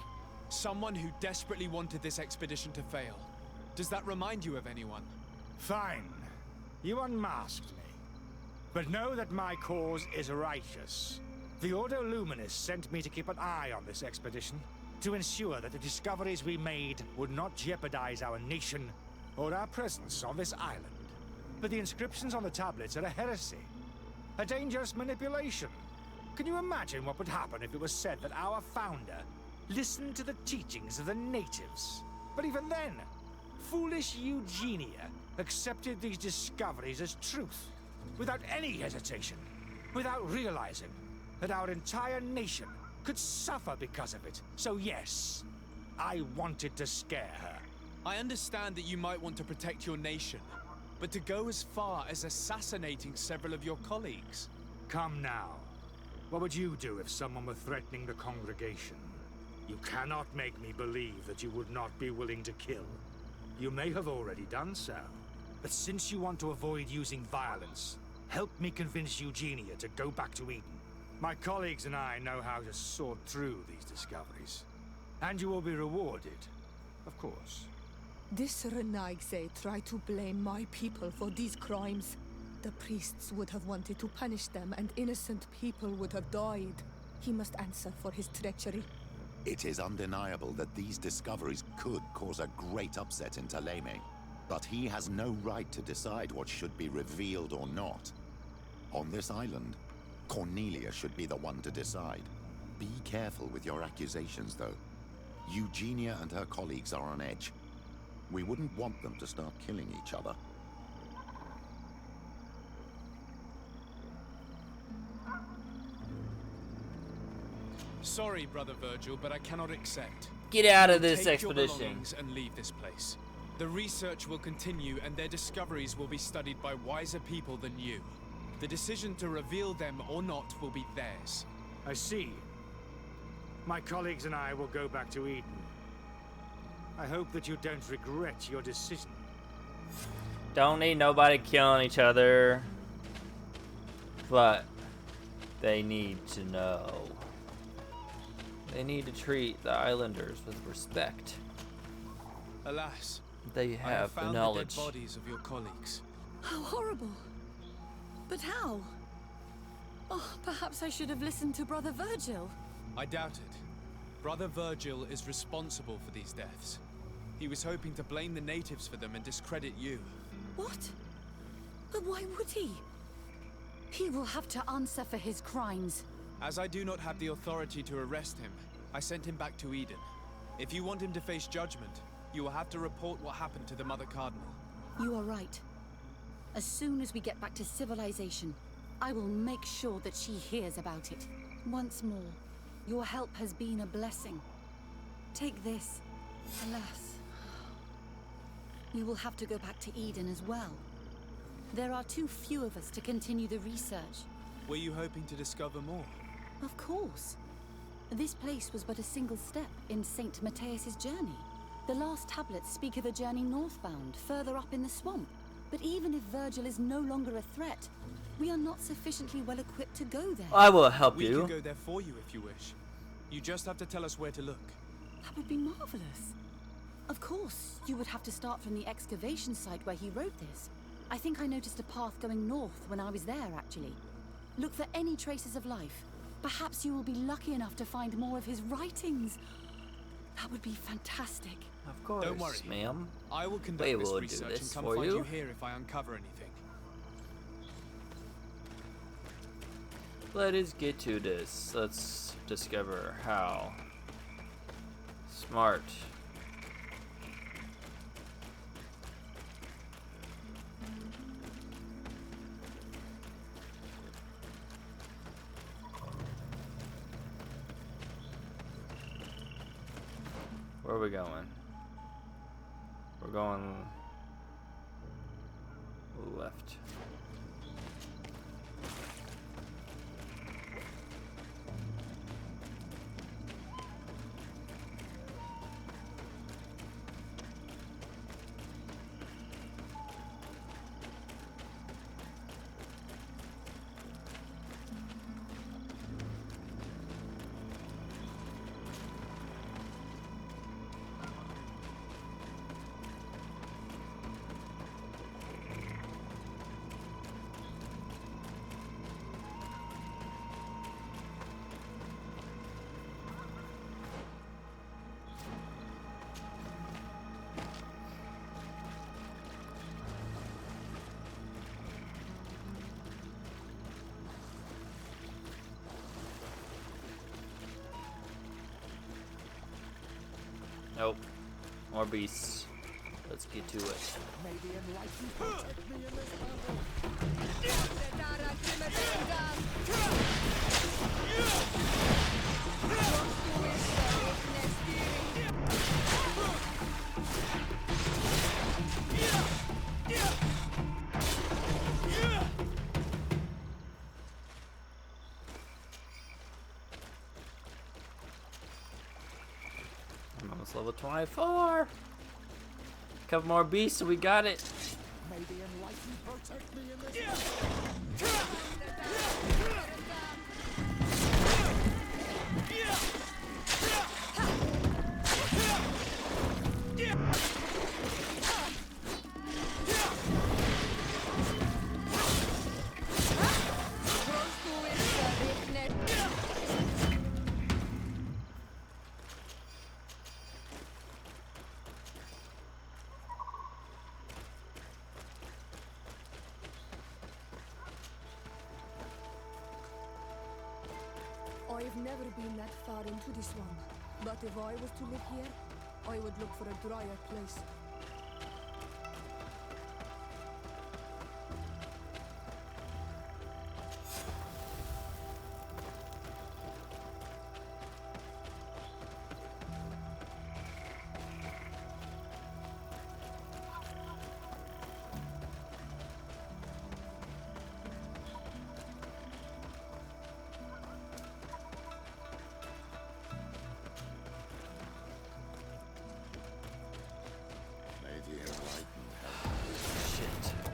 Someone who desperately wanted this expedition to fail. Does that remind you of anyone? Fine. You unmasked me. But know that my cause is righteous. The Ordo Luminis sent me to keep an eye on this expedition, to ensure that the discoveries we made would not jeopardize our nation or our presence on this island. But the inscriptions on the tablets are a heresy. A dangerous manipulation. Can you imagine what would happen if it was said that our founder listened to the teachings of the natives? But even then, foolish Eugenia accepted these discoveries as truth, without any hesitation, without realizing that our entire nation could suffer because of it. So yes, I wanted to scare her. I understand that you might want to protect your nation, but to go as far as assassinating several of your colleagues? Come now. What would you do if someone were threatening the congregation? You cannot make me believe that you would not be willing to kill. You may have already done so. But since you want to avoid using violence, help me convince Eugenia to go back to Eden. My colleagues and I know how to sort through these discoveries. And you will be rewarded, of course. This Relics try to blame my people for these crimes. The priests would have wanted to punish them, and innocent people would have died. He must answer for his treachery. It is undeniable that these discoveries could cause a great upset in Thélème. But he has no right to decide what should be revealed or not. On this island, Cornelia should be the one to decide. Be careful with your accusations, though. Eugenia and her colleagues are on edge. We wouldn't want them to start killing each other. Sorry, Brother Virgil, but I cannot accept. Get out of Take this your expedition. belongings and leave this place. The research will continue, and their discoveries will be studied by wiser people than you. The decision to reveal them or not will be theirs. I see. My colleagues and I will go back to Eden. I hope that you don't regret your decision. Don't need nobody killing each other. But they need to know. They need to treat the islanders with respect. Alas, They I have have the found knowledge. the dead bodies of your colleagues. How horrible. But how? Oh, perhaps I should have listened to Brother Virgil. I doubt it. Brother Virgil is responsible for these deaths. He was hoping to blame the natives for them and discredit you. What? But why would he? He will have to answer for his crimes. As I do not have the authority to arrest him, I sent him back to Eden. If you want him to face judgment, you will have to report what happened to the Mother Cardinal. You are right. As soon as we get back to civilization, I will make sure that she hears about it. Once more, your help has been a blessing. Take this. Alas, you will have to go back to Eden as well. There are too few of us to continue the research. Were you hoping to discover more? Of course. This place was but a single step in St. Matthias's journey. The last tablets speak of a journey northbound, further up in the swamp. But even if Virgil is no longer a threat, We are not sufficiently well equipped to go there. I will help We you. can go there for you if you wish. You just have to tell us where to look. That would be marvelous. Of course, you would have to start from the excavation site where he wrote this. I think I noticed a path going north when I was there, actually. Look for any traces of life. Perhaps you will be lucky enough to find more of his writings. That would be fantastic. Of course, Don't worry, ma'am. I will conduct We this will do research and this come for find you. you here if I uncover anything. Let us get to this. Let's discover how. Smart. Where are we going? We're going left. Nope. More beasts. Let's get to it. I'm almost level 24. Couple more beasts, so we got it. May the enlightened protect me in this. I've never been that far into this one, but if I was to live here, I would look for a drier place.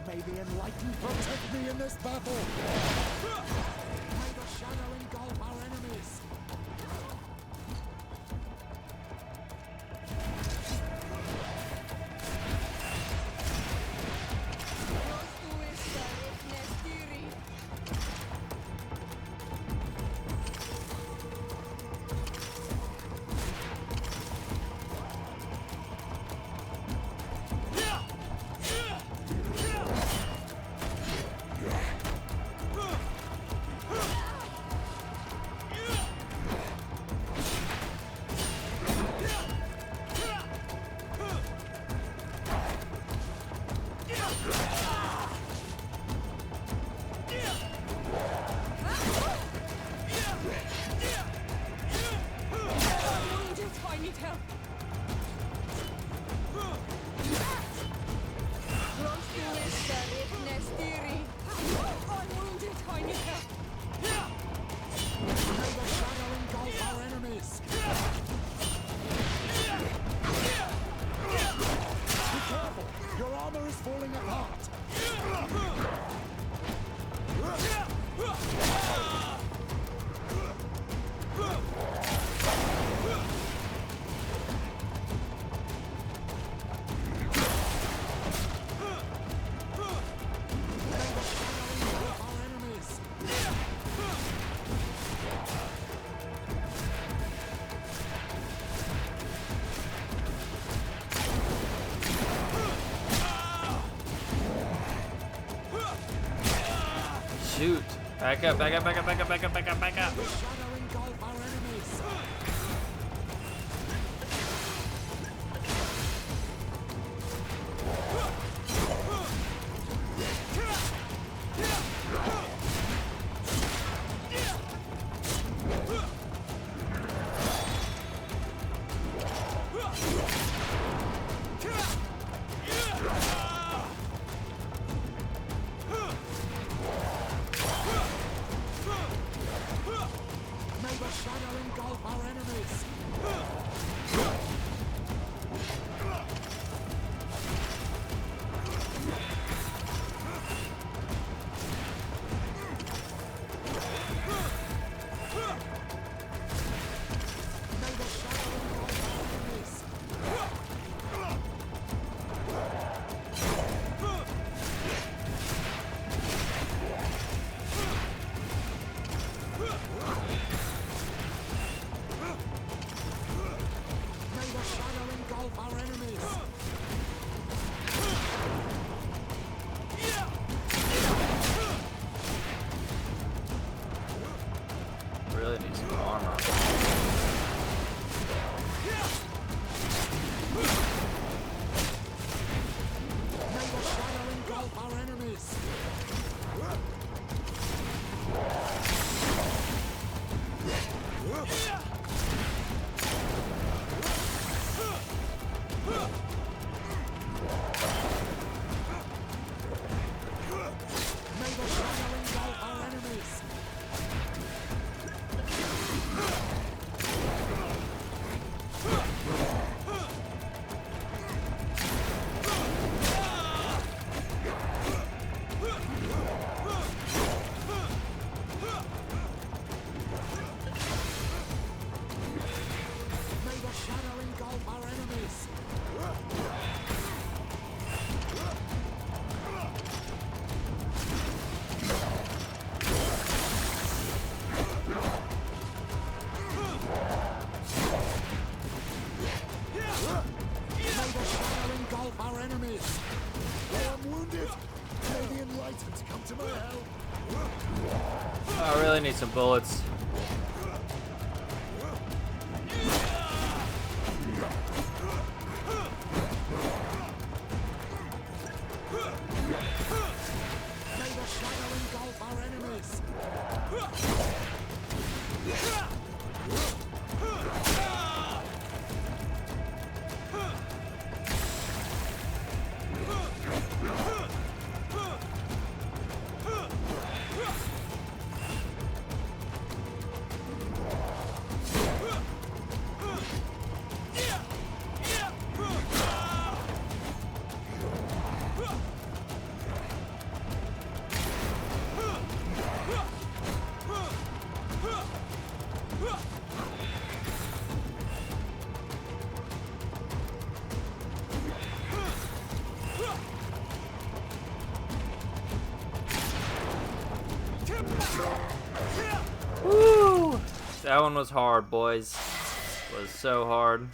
May the enlightened protect me in this battle! May the shadow engulf our enemies! Back up, back up, back up, back up, back up, back up, back up. Shadow engulf our enemies. May the shadow engulf our enemies. May the shadow engulf our enemies. May the shadow engulf our enemies. Really need some armor. May the shadow engulf our enemies. May the shadow engulf our enemies. May the shadow engulf our enemies. May the shadow engulf our enemies. I am wounded. May the enlightened come to my help. I really need some bullets. May the shadow engulf our enemies. Woo! That one was hard, boys. Was so hard.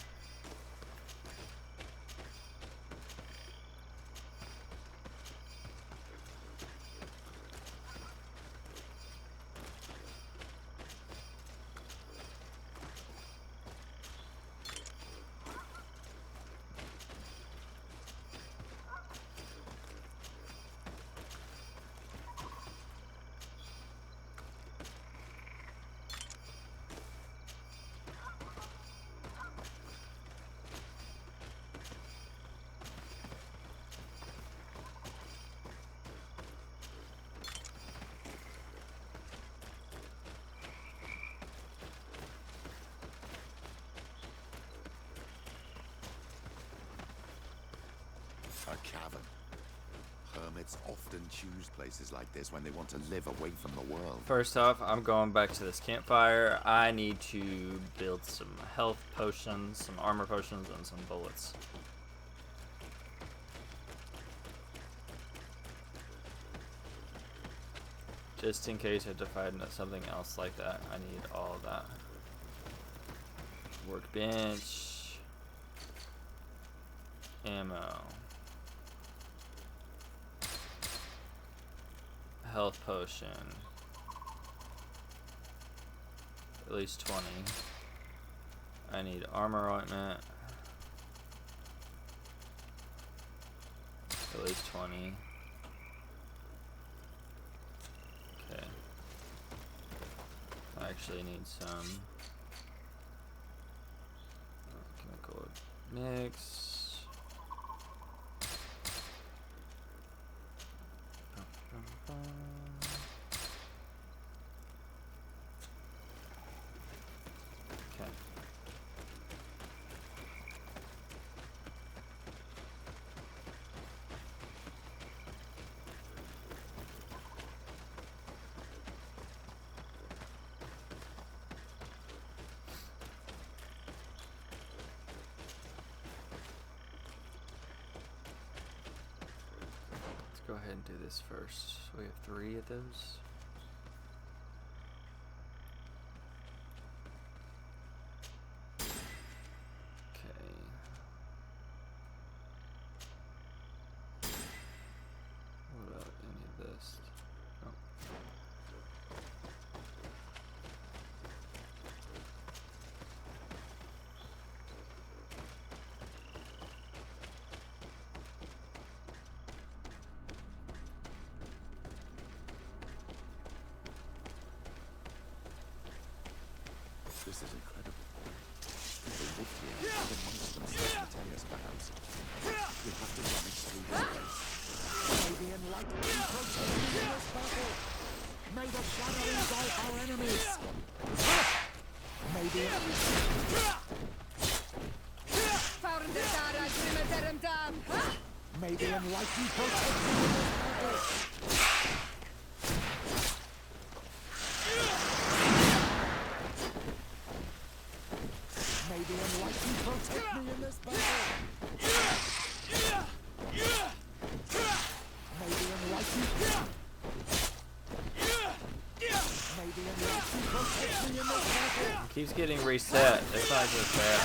A cavern. Hermits often choose places like this when they want to live away from the world. First off, I'm going back to this campfire. I need to build some health potions, some armor potions, and some bullets. Just in case I have to find something else like that, I need all of that. Workbench. Ammo. Health potion. At least 20. I need armor ointment. At least 20. Okay. I actually need some chemical mix. Okay. Let's go ahead and do this first. So we have 3 of those. Okay. What about any of this? No. This is incredible. People live here, live amongst them, St. Mateus, perhaps. We have to rummage through this place. May the enlightenment protect me in this battle. May the shadow engulf our enemies. May the May the enlightened protect me in this battle. May the enlightened protect me in this battle. May the enlightened protect me in this battle. It keeps getting reset. It's not just that.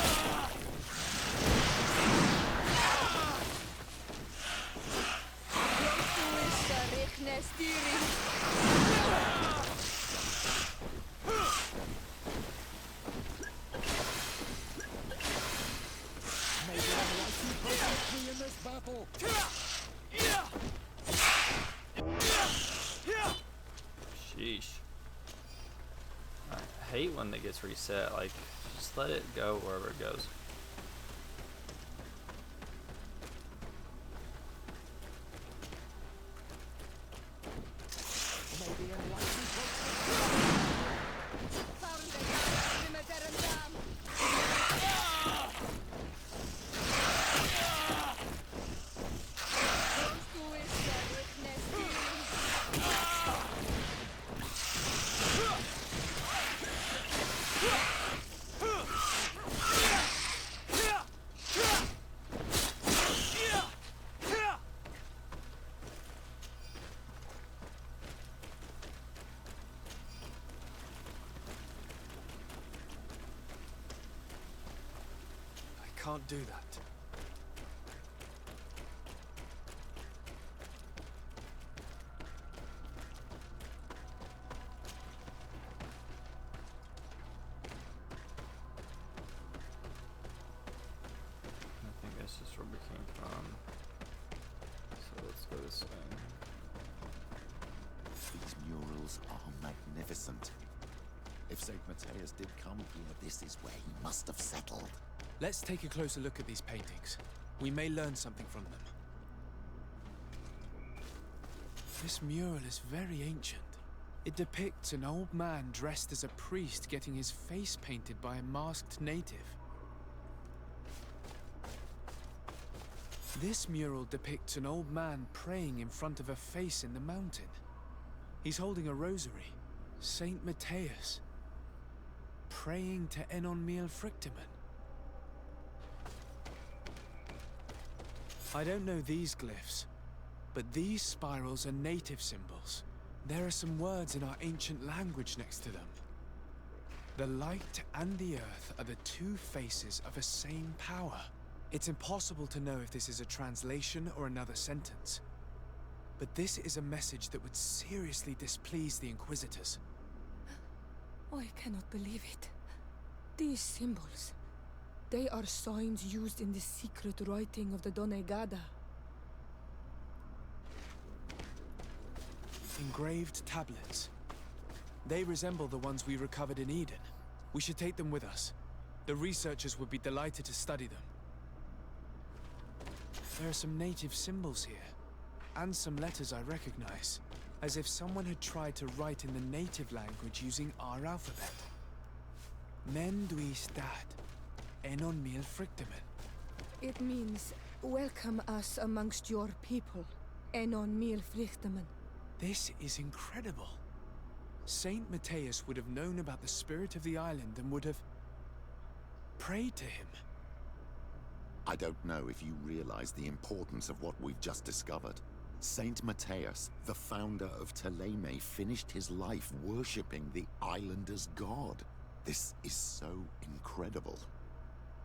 May the enlightened protect me in this battle. Sheesh. I hate when it gets reset. Like, just let it go wherever it goes. May the enlightened protect I can't do that. I think this is where we came from. So let's go this way. These murals are magnificent. If St. Mateus did come here, this is where he must have settled. Let's take a closer look at these paintings. We may learn something from them. This mural is very ancient. It depicts an old man dressed as a priest getting his face painted by a masked native. This mural depicts an old man praying in front of a face in the mountain. He's holding a rosary. Saint Mateus. Praying to Enon Miel Frictiman. I don't know these glyphs, but these spirals are native symbols. There are some words in our ancient language next to them. The light and the earth are the two faces of a same power. It's impossible to know if this is a translation or another sentence. But this is a message that would seriously displease the Inquisitors. I cannot believe it. These symbols, they are signs used in the secret writing of the Donegada. Engraved tablets. They resemble the ones we recovered in Eden. We should take them with us. The researchers would be delighted to study them. There are some native symbols here, and some letters I recognize, as if someone had tried to write in the native language using our alphabet. Men duistad, enon mil frictamen. It means, welcome us amongst your people, enon mil frictamen. This is incredible. Saint Matthias would have known about the spirit of the island and would have prayed to him. I don't know if you realize the importance of what we've just discovered. Saint Matthias, the founder of Thélème, finished his life worshipping the islanders' god. This is so incredible.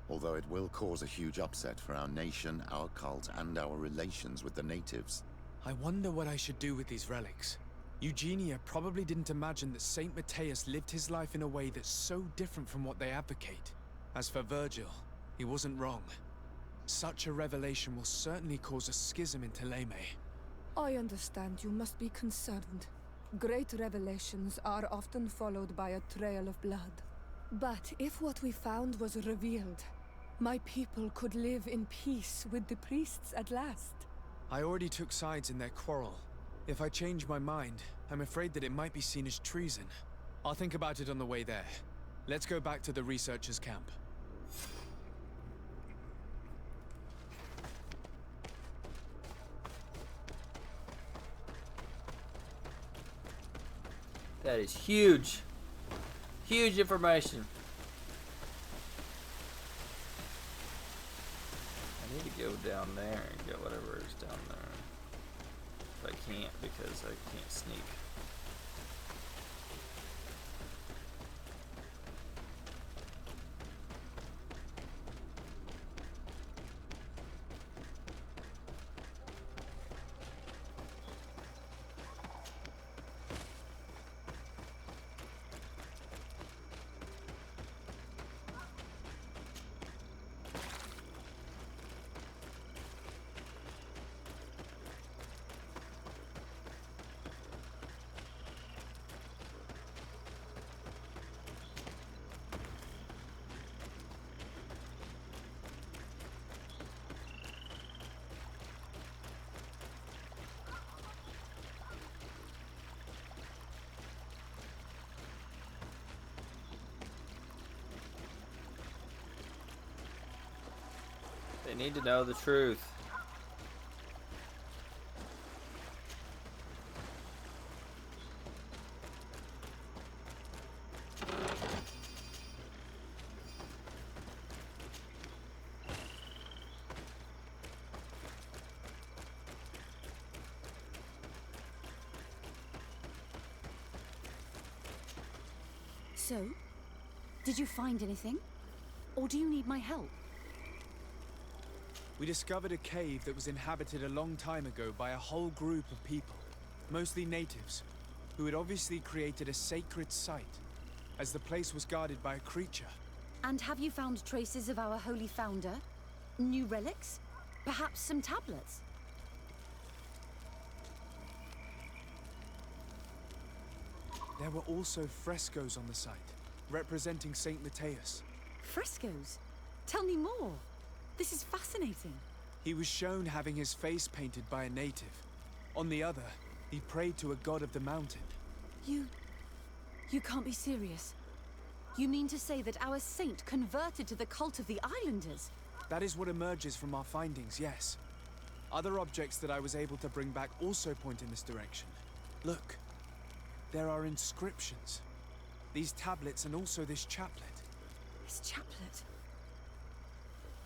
Although it will cause a huge upset for our nation, our cult, and our relations with the natives. I wonder what I should do with these relics. Eugenia probably didn't imagine that Saint Matthias lived his life in a way that's so different from what they advocate. As for Virgil, he wasn't wrong. Such a revelation will certainly cause a schism in Thélème. I understand you must be concerned. Great revelations are often followed by a trail of blood. But if what we found was revealed, my people could live in peace with the priests at last. I already took sides in their quarrel. If I change my mind, I'm afraid that it might be seen as treason. I'll think about it on the way there. Let's go back to the researchers' camp. That is huge. Huge information. I need to go down there and get whatever is down there. But I can't because I can't sneak. They need to know the truth. So, did you find anything? Or do you need my help? We discovered a cave that was inhabited a long time ago by a whole group of people, mostly natives, who had obviously created a sacred site, as the place was guarded by a creature. And have you found traces of our holy founder? New relics? Perhaps some tablets? There were also frescoes on the site, representing Saint Matthias. Frescoes? Tell me more. This is fascinating. He was shown having his face painted by a native. On the other, he prayed to a god of the mountain. You can't be serious. You mean to say that our saint converted to the cult of the islanders? That is what emerges from our findings, yes. Other objects that I was able to bring back also point in this direction. Look, there are inscriptions. These tablets and also this chaplet. This chaplet?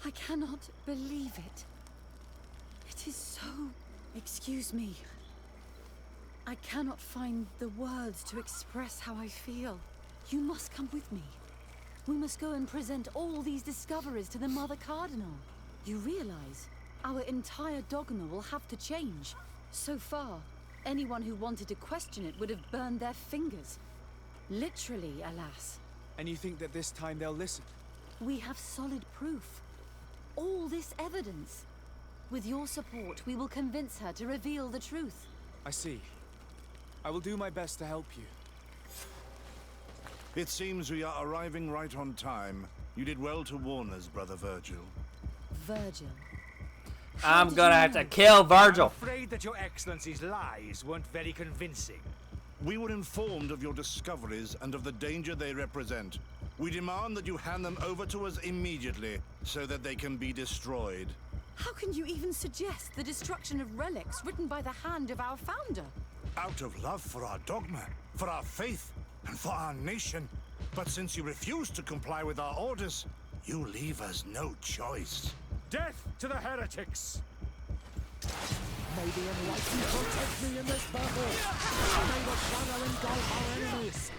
I cannot believe it. It is so... Excuse me. I cannot find the words to express how I feel. You must come with me. We must go and present all these discoveries to the Mother Cardinal. You realize our entire dogma will have to change. So far, anyone who wanted to question it would have burned their fingers. Literally, alas. And you think that this time they'll listen? We have solid proof. All this evidence. With your support, we will convince her to reveal the truth. I see. I will do my best to help you. It seems we are arriving right on time. You did well to warn us, Brother Virgil. Virgil. I'm gonna have to kill Virgil. I'm afraid that your Excellency's lies weren't very convincing. We were informed of your discoveries and of the danger they represent. We demand that you hand them over to us immediately, so that they can be destroyed. How can you even suggest the destruction of relics written by the hand of our founder? Out of love for our dogma, for our faith, and for our nation. But since you refuse to comply with our orders, you leave us no choice. Death to the heretics! May the enlightened protect me in this battle. May the shadow engulf our enemies.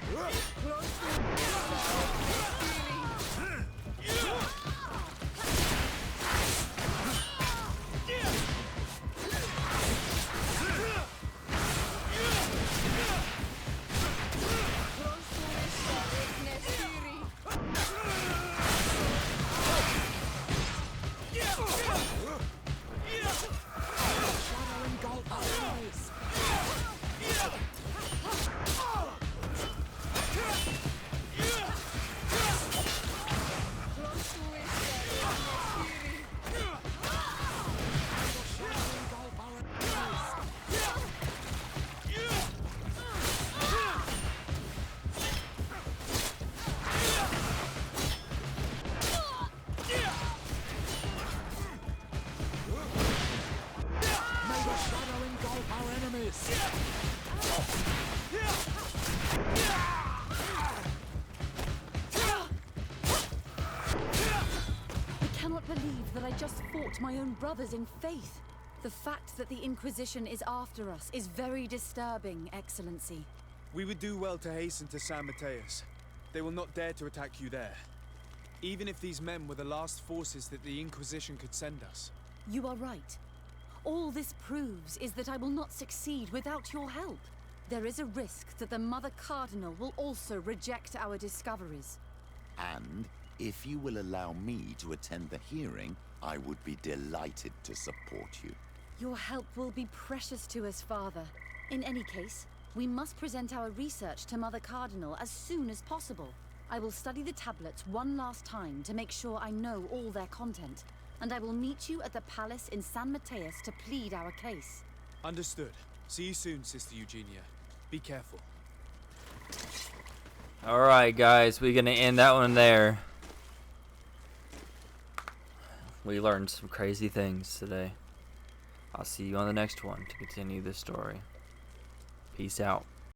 That I just fought my own brothers in faith. The fact that the Inquisition is after us is very disturbing, Excellency. We would do well to hasten to San Mateus. They will not dare to attack you there. Even if these men were the last forces that the Inquisition could send us. You are right. All this proves is that I will not succeed without your help. There is a risk that the Mother Cardinal will also reject our discoveries. And if you will allow me to attend the hearing, I would be delighted to support you. Your help will be precious to us, Father. In any case, we must present our research to Mother Cardinal as soon as possible. I will study the tablets one last time to make sure I know all their content, and I will meet you at the palace in San Mateus to plead our case. Understood. See you soon, Sister Eugenia. Be careful. Alright, guys, we're gonna end that one there. We learned some crazy things today. I'll see you on the next one to continue this story. Peace out.